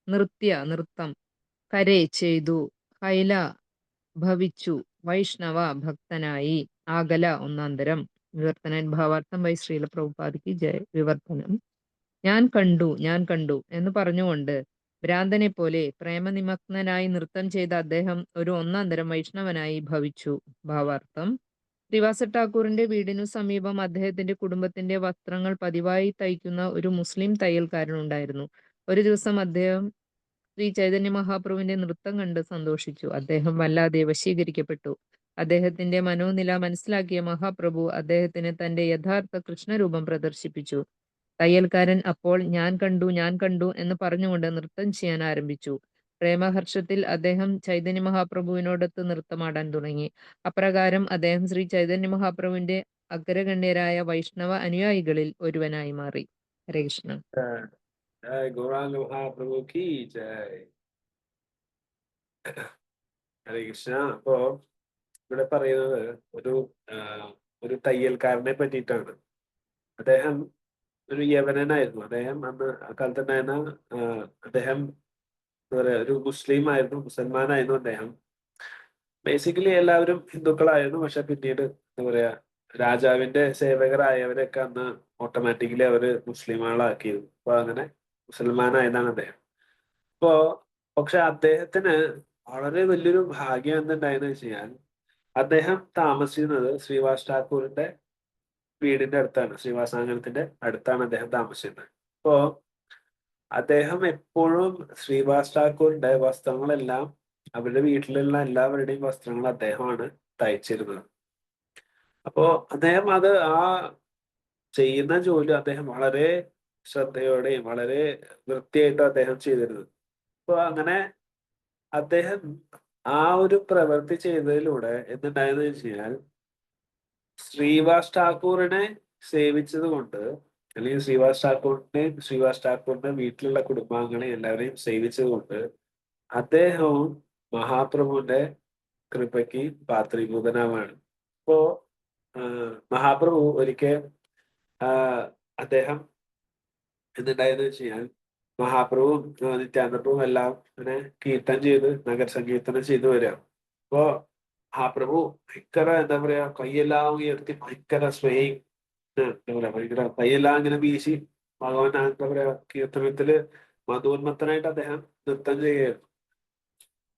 നൃത്യ നൃത്തം, കരേ ചെയ്തു, ഹൈല ഭവിച്ചു, വൈഷ്ണവ ഭക്തനായി, ആഗല ഒന്നാന്തരം. വിവർത്തനം ഭാവാർത്ഥം ബൈ ശ്രീല പ്രഭുപാദ് കി ജയ്. വിവർത്തനം: ഞാൻ കണ്ടു എന്ന് പറഞ്ഞുകൊണ്ട് ഭ്രാന്തനെ പോലെ പ്രേമനിമഗ്നനായി നൃത്തം ചെയ്ത അദ്ദേഹം ഒരു ഒന്നാന്തരം വൈഷ്ണവനായി ഭവിച്ചു. ഭാവാർത്ഥം: ശ്രീവാസ ഠാക്കൂറിന്റെ വീടിനു സമീപം അദ്ദേഹത്തിന്റെ കുടുംബത്തിന്റെ വസ്ത്രങ്ങൾ പതിവായി തയ്ക്കുന്ന ഒരു മുസ്ലിം തയ്യൽക്കാരനുണ്ടായിരുന്നു. ഒരു ദിവസം അദ്ദേഹം ശ്രീ ചൈതന്യ മഹാപ്രഭുവിന്റെ നൃത്തം കണ്ട് സന്തോഷിച്ചു. അദ്ദേഹം വല്ലാതെ വശീകരിക്കപ്പെട്ടു. അദ്ദേഹത്തിന്റെ മനോനില മനസ്സിലാക്കിയ മഹാപ്രഭു അദ്ദേഹത്തിന് തന്റെ യഥാർത്ഥ കൃഷ്ണരൂപം പ്രദർശിപ്പിച്ചു. തയ്യൽക്കാരൻ അപ്പോൾ ഞാൻ കണ്ടു എന്ന് പറഞ്ഞുകൊണ്ട് നൃത്തം ചെയ്യാൻ ആരംഭിച്ചു. പ്രേമഹർഷത്തിൽ അദ്ദേഹം ചൈതന്യ മഹാപ്രഭുവിനോടൊത്ത് നൃത്തമാടാൻ തുടങ്ങി. അപ്രകാരം അദ്ദേഹം ശ്രീ ചൈതന്യ മഹാപ്രഭുവിന്റെ അഗ്രഗണ്യരായ വൈഷ്ണവ അനുയായികളിൽ ഒരുവനായി മാറി. ഹരേ കൃഷ്ണ. ജയ് ഗൗരാംഗ മഹാപ്രഭു കി ജയ്. ഹരേ കൃഷ്ണ. അപ്പോ ഇവിടെ പറയുന്നത് ഒരു തയ്യൽക്കാരനെ പറ്റിയിട്ടാണ്. അദ്ദേഹം ഒരു യവനനായിരുന്നു. അദ്ദേഹം അന്ന് അക്കാലത്തുണ്ടായിരുന്ന അദ്ദേഹം എന്താ പറയാ ഒരു മുസൽമാനായിരുന്നു അദ്ദേഹം. ബേസിക്കലി എല്ലാവരും ഹിന്ദുക്കളായിരുന്നു. പക്ഷെ പിന്നീട് എന്താ പറയാ രാജാവിന്റെ സേവകരായവരൊക്കെ അന്ന് ഓട്ടോമാറ്റിക്കലി അവര് മുസ്ലിമുകളാക്കിയത്. അപ്പൊ അങ്ങനെ മുസൽമാനായതാണ് അദ്ദേഹം. അപ്പോ പക്ഷെ അദ്ദേഹത്തിന് വളരെ വലിയൊരു ഭാഗ്യം എന്തുണ്ടായെന്ന് വെച്ച് കഴിഞ്ഞാൽ അദ്ദേഹം താമസിക്കുന്നത് ശ്രീവാസ് ഠാക്കൂറിന്റെ വീടിന്റെ അടുത്താണ്. ശ്രീവാസാങ്കണത്തിന്റെ അടുത്താണ് അദ്ദേഹം താമസിക്കുന്നത്. അപ്പോ അദ്ദേഹം എപ്പോഴും ശ്രീവാസ് ഠാക്കൂറിന്റെ വസ്ത്രങ്ങളെല്ലാം അവരുടെ വീട്ടിലുള്ള എല്ലാവരുടെയും വസ്ത്രങ്ങൾ അദ്ദേഹമാണ് തയ്ച്ചിരുന്നത്. അപ്പോ അദ്ദേഹം ആ ചെയ്യുന്ന ജോലി അദ്ദേഹം വളരെ ശ്രദ്ധയോടെയും വളരെ വൃത്തിയായിട്ടും അദ്ദേഹം ചെയ്തിരുന്നത്. അപ്പൊ അങ്ങനെ അദ്ദേഹം ആ ഒരു പ്രവൃത്തി ചെയ്തതിലൂടെ എന്തുണ്ടായെന്ന് വെച്ച് കഴിഞ്ഞാൽ ശ്രീവാസ് ഠാക്കൂറിനെ സേവിച്ചത് കൊണ്ട് അല്ലെങ്കിൽ ശ്രീവാസ് ഠാക്കൂറിന്റെ വീട്ടിലുള്ള കുടുംബാംഗങ്ങളെ എല്ലാവരെയും സേവിച്ചത് കൊണ്ട് അദ്ദേഹവും മഹാപ്രഭുവിന്റെ കൃപയ്ക്ക് പാത്രീഭൂതനാവാണ്. അപ്പോ മഹാപ്രഭു ഒരിക്കൽ അദ്ദേഹം എന്തുണ്ടായെന്ന് വെച്ച് കഴിഞ്ഞാൽ മഹാപ്രഭുവും നിത്യാനന്ദപ്രഭുവും എല്ലാം ഇങ്ങനെ നഗര സങ്കീർത്തനം ചെയ്തു വരിക. അപ്പോ മഹാപ്രഭു ഭയങ്കര എന്താ പറയാ കൈയെല്ലാം ഉയർത്തി ഭയങ്കര എന്താ പറയാ ഭയങ്കര കൈയെല്ലാം ഇങ്ങനെ വീശി ഭഗവാൻ എന്താ പറയാ കീർത്തനത്തില് മധുന്മത്തനായിട്ട് അദ്ദേഹം നൃത്തം ചെയ്യുകയായിരുന്നു.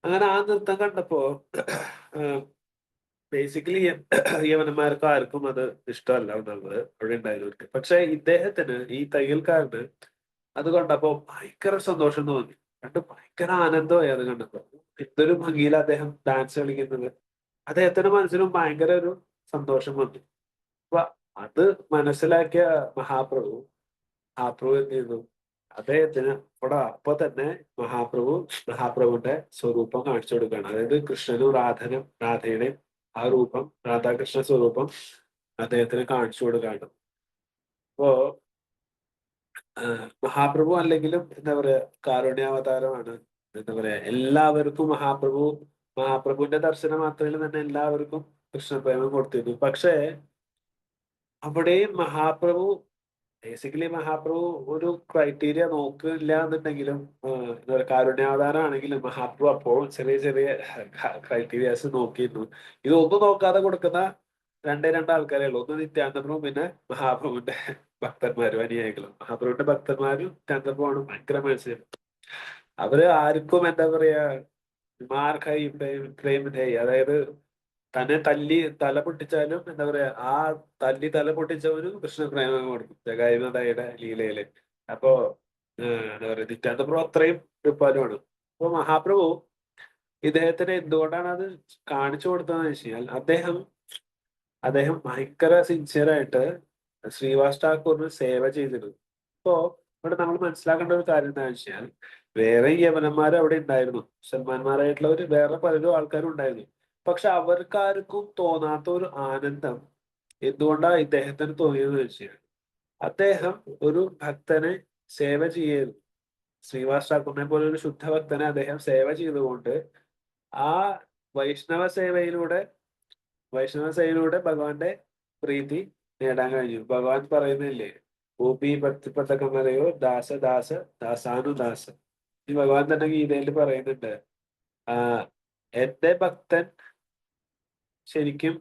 അങ്ങനെ ആ നൃത്തം കണ്ടപ്പോ ബേസിക്കലി യവനന്മാർക്ക് ആർക്കും അത് ഇഷ്ടമല്ല എന്നുള്ളത് അവിടെ ഉണ്ടായവർക്ക്. പക്ഷെ ഇദ്ദേഹത്തിന്, ഈ തയ്യൽക്കാരന് അത് കണ്ടപ്പോ ഭയങ്കര സന്തോഷം തോന്നി. ഭയങ്കര ആനന്ദമായി അത് കണ്ടപ്പോ. എന്തൊരു ഭംഗിയിൽ അദ്ദേഹം ഡാൻസ് കളിക്കുന്നത്. അദ്ദേഹത്തിന്റെ മനസ്സിലും ഭയങ്കര ഒരു സന്തോഷം വന്നു. അപ്പൊ അത് മനസ്സിലാക്കിയ മഹാപ്രഭു എന്ത് ചെയ്തു? അദ്ദേഹത്തിന് അവിടെ അപ്പൊ തന്നെ മഹാപ്രഭുവിന്റെ സ്വരൂപം കാണിച്ചു കൊടുക്കുകയാണ്. അതായത് കൃഷ്ണനും രാധയുടെയും ആ രൂപം, രാധാകൃഷ്ണ സ്വരൂപം അദ്ദേഹത്തിന് കാണിച്ചു കൊടുക്കുകയാണ്. അപ്പോ മഹാപ്രഭു അല്ലെങ്കിലും എന്താ പറയാ, കാരുണ്യാവതാരമാണ്. എന്താ പറയാ, എല്ലാവർക്കും മഹാപ്രഭുവിന്റെ ദർശനം മാത്രമല്ല തന്നെ എല്ലാവർക്കും കൃഷ്ണപ്രേമം കൊടുത്തിരുന്നു. പക്ഷേ അവിടെയും ബേസിക്കലി മഹാപ്രഭു ഒരു ക്രൈറ്റീരിയ നോക്കില്ല എന്നുണ്ടെങ്കിലും, എന്താ പറയുക, കാരുണ്യാവതാരം ആണെങ്കിലും മഹാപ്രഭു അപ്പോഴും ചെറിയ ചെറിയ ക്രൈറ്റീരിയാസ് നോക്കിയിരുന്നു. ഇതൊന്നും നോക്കാതെ കൊടുക്കുന്ന രണ്ടേ ആൾക്കാരേ ഉള്ളൂ. ഒന്ന് നിത്യാനന്ദപ്രഭു, പിന്നെ മഹാപ്രഭുവിന്റെ ഭക്തന്മാരും അനുയായികളും. മഹാപ്രഭുവിന്റെ ഭക്തന്മാരും നിത്യാനന്ദപ്രഭുവാണ് ഭയങ്കര മത്സരം. അവര് ആർക്കും എന്താ പറയാ, മാർക്കായി പ്രേമിതയായി, അതായത് തന്നെ തല്ലി തല പൊട്ടിച്ചാലും എന്താ പറയാ, ആ തല പൊട്ടിച്ചവനും കൃഷ്ണപ്രേമം കൊടുക്കും ജഗായുധയുടെ ലീലയില്. അപ്പോ എന്താ പറയാ, നിത്യാനന്ദപ്രഭു അത്രയും കൃപാലുവാണ്. അപ്പൊ മഹാപ്രഭു ഇദ്ദേഹത്തിന് എന്തുകൊണ്ടാണ് അത് കാണിച്ചു കൊടുത്തതെന്ന് വെച്ച് കഴിഞ്ഞാൽ, അദ്ദേഹം ഭയങ്കര സിൻസിയറായിട്ട് ശ്രീവാസ് ഠാക്കൂറിന് സേവ ചെയ്തിരുന്നു. അപ്പോ ഇവിടെ നമ്മൾ മനസ്സിലാക്കേണ്ട ഒരു കാര്യം എന്താണെന്ന് വെച്ചാൽ, വേറെ യവനന്മാർ അവിടെ ഉണ്ടായിരുന്നു, മുസൽമാന്മാരായിട്ടുള്ളവർ വേറെ പലരും ആൾക്കാരും ഉണ്ടായിരുന്നു. പക്ഷെ അവർക്കാർക്കും തോന്നാത്ത ഒരു ആനന്ദം എന്തുകൊണ്ടാ ഇദ്ദേഹത്തിന് തോന്നിയതെന്ന് വെച്ചാൽ, അദ്ദേഹം ഒരു ഭക്തനെ സേവ ചെയ്യുന്നു. ശ്രീവാസ് ഠാക്കൂറിനെ പോലെ ഒരു ശുദ്ധ ഭക്തനെ അദ്ദേഹം സേവ ചെയ്തുകൊണ്ട് ആ വൈഷ്ണവ സേവയിലൂടെ ഭഗവാന്റെ പ്രീതി നേടാൻ കഴിഞ്ഞു. ഭഗവാൻ പറയുന്നില്ലേ, ഗോപി ഭക്തിപ്പെട്ട കമലയോ ദാസാനുദാസ. ഈ ഭഗവാൻ തന്നെ ഗീതയിൽ പറയുന്നുണ്ട്, എന്റെ ഭക്തൻ ശരിക്കും,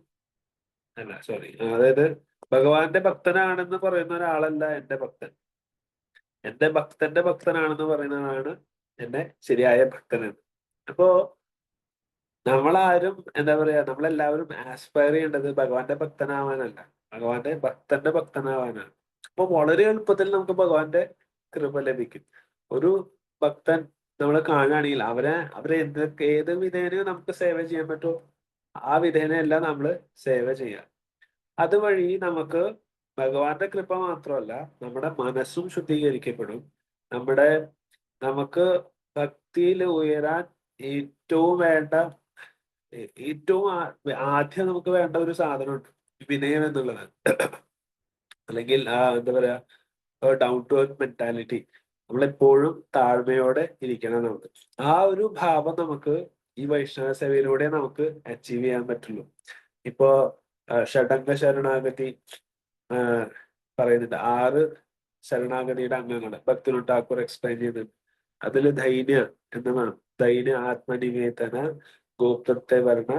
അല്ല സോറി, അതായത് ഭഗവാന്റെ ഭക്തനാണെന്ന് പറയുന്ന ഒരാളല്ല എന്റെ ഭക്തൻ. എന്റെ ഭക്തന്റെ ഭക്തനാണെന്ന് പറയുന്നതാണ് എന്റെ ശരിയായ ഭക്തനെന്ന്. അപ്പോ നമ്മളാരും എന്താ പറയാ, നമ്മളെല്ലാവരും ആസ്പയർ ചെയ്യേണ്ടത് ഭഗവാന്റെ ഭക്തനാവാനല്ല, ഭഗവാന്റെ ഭക്തന്റെ ഭക്തനാവാനാണ്. അപ്പൊ വളരെ എളുപ്പത്തിൽ നമുക്ക് ഭഗവാന്റെ കൃപ ലഭിക്കും. ഒരു ഭക്തൻ നമ്മളെ കാണുകയാണെങ്കിൽ അവരെ ഏത് വിധേനയും നമുക്ക് സേവ ചെയ്യാൻ പറ്റുമോ ആ വിധേനയെല്ലാം നമ്മൾ സേവ ചെയ്യാം. അതുവഴി ഭഗവാന്റെ കൃപ മാത്രമല്ല, നമ്മുടെ മനസ്സും ശുദ്ധീകരിക്കപ്പെടും. നമുക്ക് ഭക്തിയിൽ ഉയരാൻ ഏറ്റവും ആദ്യം നമുക്ക് വേണ്ട ഒരു സാധനമുണ്ട്, വിനയം എന്നുള്ളത്. അല്ലെങ്കിൽ എന്താ പറയാ, ഡൗൺ ടു എർത്ത് മെന്റാലിറ്റി. നമ്മളെപ്പോഴും താഴ്മയോടെ ഇരിക്കണം. ആ ഒരു ഭാവം നമുക്ക് ഈ വൈഷ്ണവ സേവയിലൂടെ നമുക്ക് അച്ചീവ് ചെയ്യാൻ പറ്റുള്ളൂ. ഇപ്പോ ഷഡംഗ ശരണാഗതി പറയുന്നുണ്ട്, 6 ശരണാഗതിയുടെ അംഗങ്ങൾ ഭക്തിനു ഠാക്കൂർ എക്സ്പ്ലെയിൻ ചെയ്യുന്നുണ്ട്. അതിൽ ദൈന്യ, ആത്മനിവേദന, ഗോപ്തത്വ വർണ്ണ,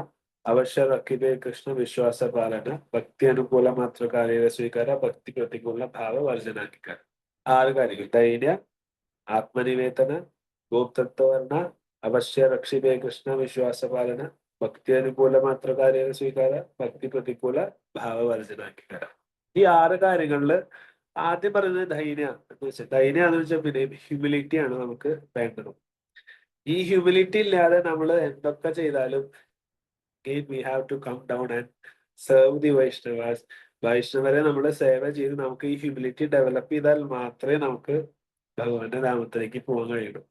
അവശ്യ റക്കിബേ കൃഷ്ണ വിശ്വാസ പാലന, ഭക്തി അനുകൂല മാത്ര കാര്യ സ്വീകാര, ഭക്തി പ്രതികൂല ഭാവ വർജനാക്കിക്കാർ. 6 കാര്യങ്ങൾ: ദൈന്യ, ആത്മനിവേദന, ഗോപ്തത്വ വർണ്ണ, അവശ്യ രക്ഷിബേ കൃഷ്ണ വിശ്വാസ പാലന, ഭക്തി അനുകൂല മാത്ര കാര്യ സ്വീകാര, ഭക്തി പ്രതികൂല ഭാവ വർജനാക്കിക്കാർ. ഈ 6 കാര്യങ്ങളില് ആദ്യം പറയുന്നത് ധൈര്യം എന്ന് വെച്ചാൽ പിന്നെ ഹ്യൂമിലിറ്റി ആണ് നമുക്ക് വേണ്ടത്. ഈ ഹ്യൂമിലിറ്റി ഇല്ലാതെ നമ്മൾ എന്തൊക്കെ ചെയ്താലും we have to come down and serve the വൈഷ്ണവരെ നമ്മൾ സേവ ചെയ്ത് നമുക്ക് ഈ ഹ്യൂമിലിറ്റി ഡെവലപ്പ് ചെയ്താൽ മാത്രമേ നമുക്ക് ഭഗവാന്റെ നാമത്തിലേക്ക് പോകാൻ കഴിയുള്ളൂ.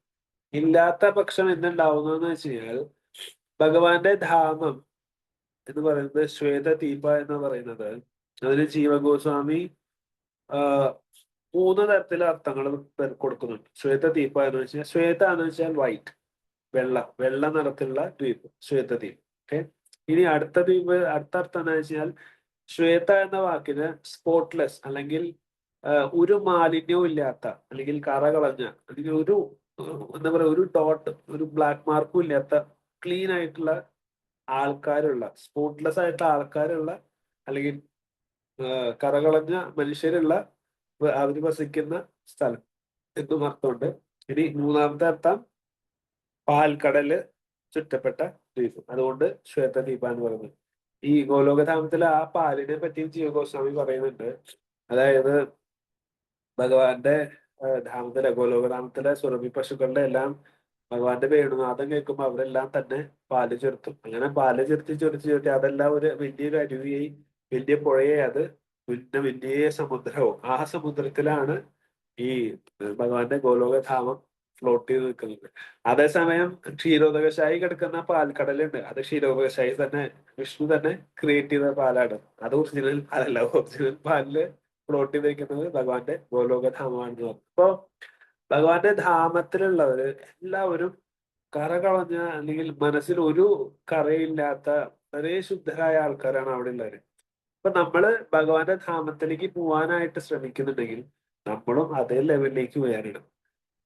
ഇല്ലാത്ത പക്ഷം എന്തുണ്ടാവുന്നതെന്ന് വെച്ച് കഴിഞ്ഞാൽ, ഭഗവാന്റെ ധാമം എന്ന് പറയുന്നത് ശ്വേതദീപ എന്ന് പറയുന്നത്, അതിന് ജീവഗോസ്വാമി 3 തരത്തിലെ അർത്ഥങ്ങൾ കൊടുക്കുന്നുണ്ട്. ശ്വേതദീപ എന്ന് വെച്ചാൽ, ശ്വേത എന്ന് വെച്ചാൽ വൈറ്റ്, വെള്ള നിറത്തിലുള്ള ദ്വീപ്, ശ്വേതദ്വീപ്. ഓക്കെ. ഇനി അടുത്ത അർത്ഥം എന്താ വെച്ചാൽ, ശ്വേത എന്ന വാക്കിന് സ്പോട്ട്ലെസ്, അല്ലെങ്കിൽ ഒരു മാലിന്യവും ഇല്ലാത്ത, അല്ലെങ്കിൽ കറ കളഞ്ഞ, അല്ലെങ്കിൽ എന്താ പറയുക, ഒരു ഡോട്ട്, ഒരു ബ്ലാക്ക് മാർക്കും ഇല്ലാത്ത, ക്ലീൻ ആയിട്ടുള്ള ആൾക്കാരുള്ള, സ്പോട്ട്ലെസ് ആയിട്ടുള്ള ആൾക്കാരുള്ള, അല്ലെങ്കിൽ കറകളഞ്ഞ മനുഷ്യരുള്ള, അവര് വസിക്കുന്ന സ്ഥലം എന്നും അർത്ഥമുണ്ട്. ഇനി 3ാമത്തെ അർത്ഥം പാൽക്കടല് ചുറ്റപ്പെട്ട ദ്വീപ്, അതുകൊണ്ട് ശ്വേതദ്വീപ എന്ന് പറയുന്നത്. ഈ ഗോലോകധാമത്തിലെ ആ പാലിനെ പറ്റി ജീവഗോസ്വാമി പറയുന്നുണ്ട്. അതായത് ഭഗവാന്റെ ധാമത്തിലെ ഗോലോകധാമത്തിലെ സുരഭി പശുക്കളുടെ എല്ലാം ഭഗവാന്റെ വേണുനാഥം കേൾക്കുമ്പോൾ അവരെല്ലാം തന്നെ പാല് ചേർത്തും. അങ്ങനെ പാല് ചേർത്തി അതെല്ലാം ഒരു വലിയൊരു അരുവിയായി, വലിയ പുഴയായി, അത് പിന്നെ വലിയ സമുദ്രവും. ആ സമുദ്രത്തിലാണ് ഈ ഭഗവാന്റെ ഗോലോകധാമം ഫ്ലോട്ട് ചെയ്ത് നിൽക്കുന്നത്. അതേസമയം ക്ഷീരോദകശായി കിടക്കുന്ന പാൽക്കടലുണ്ട്. അത് ക്ഷീരോദകശായി തന്നെ, വിഷ്ണു തന്നെ ക്രിയേറ്റ് ചെയ്ത പാലാണ്. അത് ഒറിജിനൽ പാലല്ല. ഒറിജിനൽ പാലില് ഫ്ലോട്ട് ചെയ്തിരിക്കുന്നത് ഭഗവാന്റെ ഗോലോകധാമമാണെന്ന് പറഞ്ഞു. അപ്പോ ഭഗവാന്റെ ധാമത്തിലുള്ളവര് എല്ലാവരും കറ കളഞ്ഞ, അല്ലെങ്കിൽ മനസ്സിൽ ഒരു കറയില്ലാത്ത വളരെ ശുദ്ധരായ ആൾക്കാരാണ് അവിടെ ഉള്ളവര്. അപ്പൊ നമ്മള് ഭഗവാന്റെ ധാമത്തിലേക്ക് പോവാനായിട്ട് ശ്രമിക്കുന്നുണ്ടെങ്കിൽ നമ്മളും അതേ ലെവലിലേക്ക് ഉയരണം.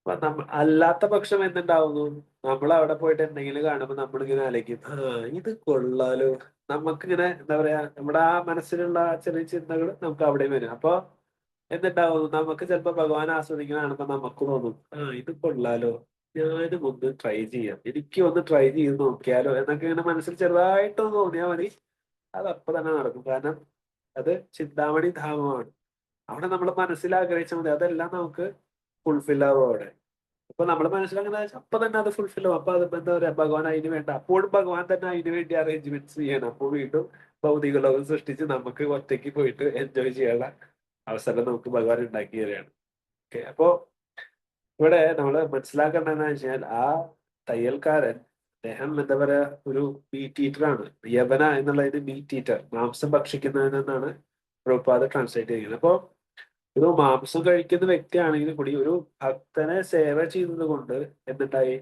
അപ്പൊ അല്ലാത്ത പക്ഷം എന്തുണ്ടാവുന്നു, നമ്മൾ അവിടെ പോയിട്ട് എന്തെങ്കിലും കാണുമ്പോൾ നമ്മളിങ്ങനെ ആലോചിക്കും, ഇത് കൊള്ളാലോ. നമുക്കിങ്ങനെ എന്താ പറയാ, നമ്മുടെ ആ മനസ്സിലുള്ള ചെറിയ ചിന്തകൾ നമുക്ക് അവിടെ വരും. അപ്പൊ എന്തുണ്ടാവുന്നു, നമുക്ക് ചിലപ്പോ ഭഗവാൻ ആസ്വദിക്കുന്ന കാണുമ്പോ നമുക്ക് തോന്നും, ഇത് കൊള്ളാലോ, ഞാനും ഒന്ന് ട്രൈ ചെയ്യാം, എനിക്ക് ഒന്ന് ട്രൈ ചെയ്ത് നോക്കിയാലോ എന്നൊക്കെ ഇങ്ങനെ മനസ്സിൽ ചെറുതായിട്ടൊന്ന് തോന്നിയാൽ മതി. അതപ്പൊ തന്നെ നടക്കും. കാരണം അത് ചിന്താമണി ധാമമാണ്. അവിടെ നമ്മൾ മനസ്സിൽ ആഗ്രഹിച്ചാൽ മതി, അതെല്ലാം നമുക്ക് ഫുൾഫിൽ ആവും അവിടെ. അപ്പൊ നമ്മൾ മനസ്സിലങ്ങനെ അപ്പൊ തന്നെ അത് ഫുൾഫിൽ ആവും. അപ്പൊ അത് എന്താ പറയാ, ഭഗവാൻ അതിന് വേണ്ട, അപ്പോഴും ഭഗവാൻ തന്നെ അതിന് വേണ്ടി അറേഞ്ച്മെന്റ്സ് ചെയ്യണം. അപ്പോൾ വീണ്ടും ഭൗതിക ലോകം സൃഷ്ടിച്ച് നമുക്ക് ഒറ്റയ്ക്ക് പോയിട്ട് എൻജോയ് ചെയ്യാനുള്ള അവസരം നമുക്ക് ഭഗവാൻ ഉണ്ടാക്കി തരികയാണ്. ഓക്കെ, അപ്പോ ഇവിടെ നമ്മൾ മനസ്സിലാക്കേണ്ടതെന്ന് വെച്ചാൽ, ആ തയ്യൽക്കാരൻ അദ്ദേഹം എന്താ പറയാ, ഒരു മീറ്റ് ഈറ്റർ ആണ്. യവന എന്നുള്ളതിന് മീറ്റ് ഈറ്റർ, മാംസം ഭക്ഷിക്കുന്നവനെന്നാണ് പ്രഭുപാദ് ട്രാൻസ്ലേറ്റ് ചെയ്യുന്നത്. അപ്പോ ഒരു മാംസം കഴിക്കുന്ന വ്യക്തിയാണെങ്കിൽ കൂടി ഒരു ഭക്തനെ സേവ ചെയ്യുന്നത് കൊണ്ട് എന്തുണ്ടായി,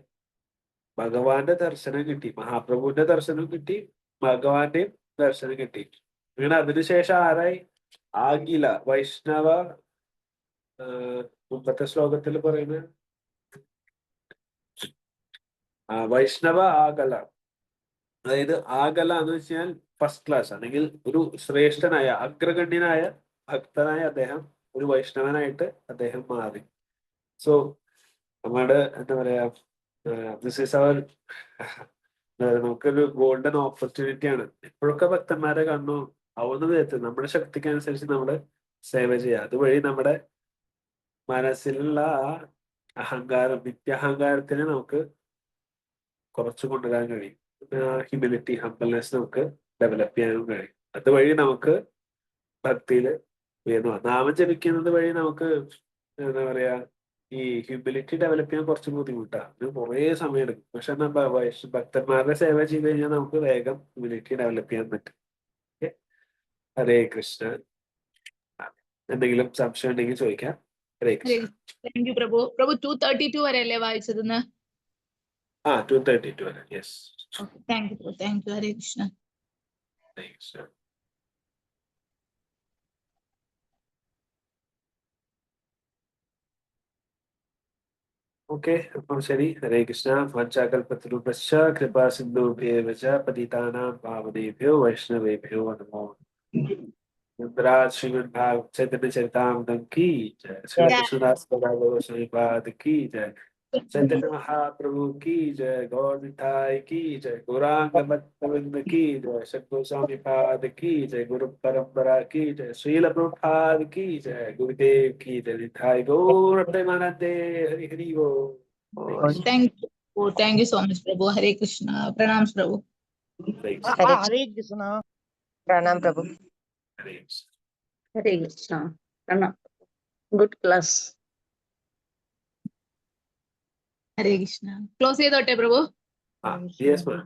ഭഗവാന്റെ ദർശനം കിട്ടി, മഹാപ്രഭുവിന്റെ ദർശനം കിട്ടി, ഭഗവാന്റെയും ദർശനം കിട്ടി. അങ്ങനെ അതിനുശേഷം ആരായി, ആഗില വൈഷ്ണവ, മുമ്പത്തെ ശ്ലോകത്തിൽ പറയുന്ന വൈഷ്ണവ ആഗല, അതായത് ആഗല എന്ന് വെച്ചാൽ ഫസ്റ്റ് ക്ലാസ്, അല്ലെങ്കിൽ ഒരു ശ്രേഷ്ഠനായ അഗ്രഗണ്യനായ ഭക്തനായ അദ്ദേഹം ഒരു വൈഷ്ണവനായിട്ട് അദ്ദേഹം മാറി. സോ നമ്മുടെ എന്താ പറയാ, ദിസ് ഈസ് അവർ നമുക്കൊരു ഗോൾഡൻ ഓപ്പർച്യൂണിറ്റി ആണ്. എപ്പോഴൊക്കെ ഭക്തന്മാരെ കണ്ടു ആവുന്ന വിധത്തിൽ നമ്മുടെ ശക്തിക്ക് അനുസരിച്ച് നമ്മള് സേവ ചെയ്യുക. അതുവഴി നമ്മുടെ മനസ്സിലുള്ള ആ അഹങ്കാരം, നിത്യഹങ്കാരത്തിനെ നമുക്ക് കുറച്ചു കൊണ്ടുവരാൻ കഴിയും. ഹ്യൂമിലിറ്റി, ഹംബിൾനെസ് നമുക്ക് ഡെവലപ്പ് ചെയ്യാനും കഴിയും. അതുവഴി നമുക്ക് ഭക്തിയിൽ ഉയർന്നു. നാമം ജപിക്കുന്നത് വഴി നമുക്ക് എന്താ പറയാ, ഈ ഹ്യൂമിലിറ്റി ഡെവലപ്പ് ചെയ്യാൻ കുറച്ച് ബുദ്ധിമുട്ടാണ്. ഇത് കുറേ സമയം എടുക്കും. പക്ഷെ ഭക്തന്മാരുടെ സേവ ചെയ്ത് കഴിഞ്ഞാൽ നമുക്ക് വേഗം ഹ്യൂമിലിറ്റി ഡെവലപ്പ് ചെയ്യാൻ പറ്റും. ഹരേ കൃഷ്ണ. എന്തെങ്കിലും സംശയം ഉണ്ടെങ്കിൽ ചോദിക്കാം. ഹരേ കൃഷ്ണ. താങ്ക് യു പ്രഭു. പ്രഭു 232 വരെ അല്ലേ വായിച്ചതെന്ന്? 232 വരെ. Yes. Thank you Prabhu. Thank you. Hare Krishna. Hare Krishna. Okay, അപ്പം ശരി. ഹരേ കൃഷ്ണ. വാഞ്ചാകൽപതരുഭ്യശ്ച കൃപാ സിന്ധുഭ്യേവ ച പതിതാനാം പാവനേഭ്യോ വൈഷ്ണവേഭ്യോ നമോ नमः। श्रीमद् भागवत चैतन्य चरितामृतम की जय। श्री कृष्णदास गोस्वामी पाद की जय। चैतन्य महाप्रभु की जय। गौर निताय की जय। गौरांग भक्तवृंद की जय। सद्गुरु गोस्वामी पाद की जय। गुरु परंपरा की जय। श्रील प्रभुपाद की जय। गुरुदेव की जय। निताय गौर प्रेमानंदे। हरि हरि बोल। Thank you so much प्रभु. हरे कृष्णा. प्रणाम प्रभु. हरे कृष्णा. प्रणाम प्रभु. हरे कृष्ण. हरे कृष्णा. प्रणाम. Good class. Hare Krishna. Close ചെയ്തോട്ടെ പ്രഭു? Yes, ma'am.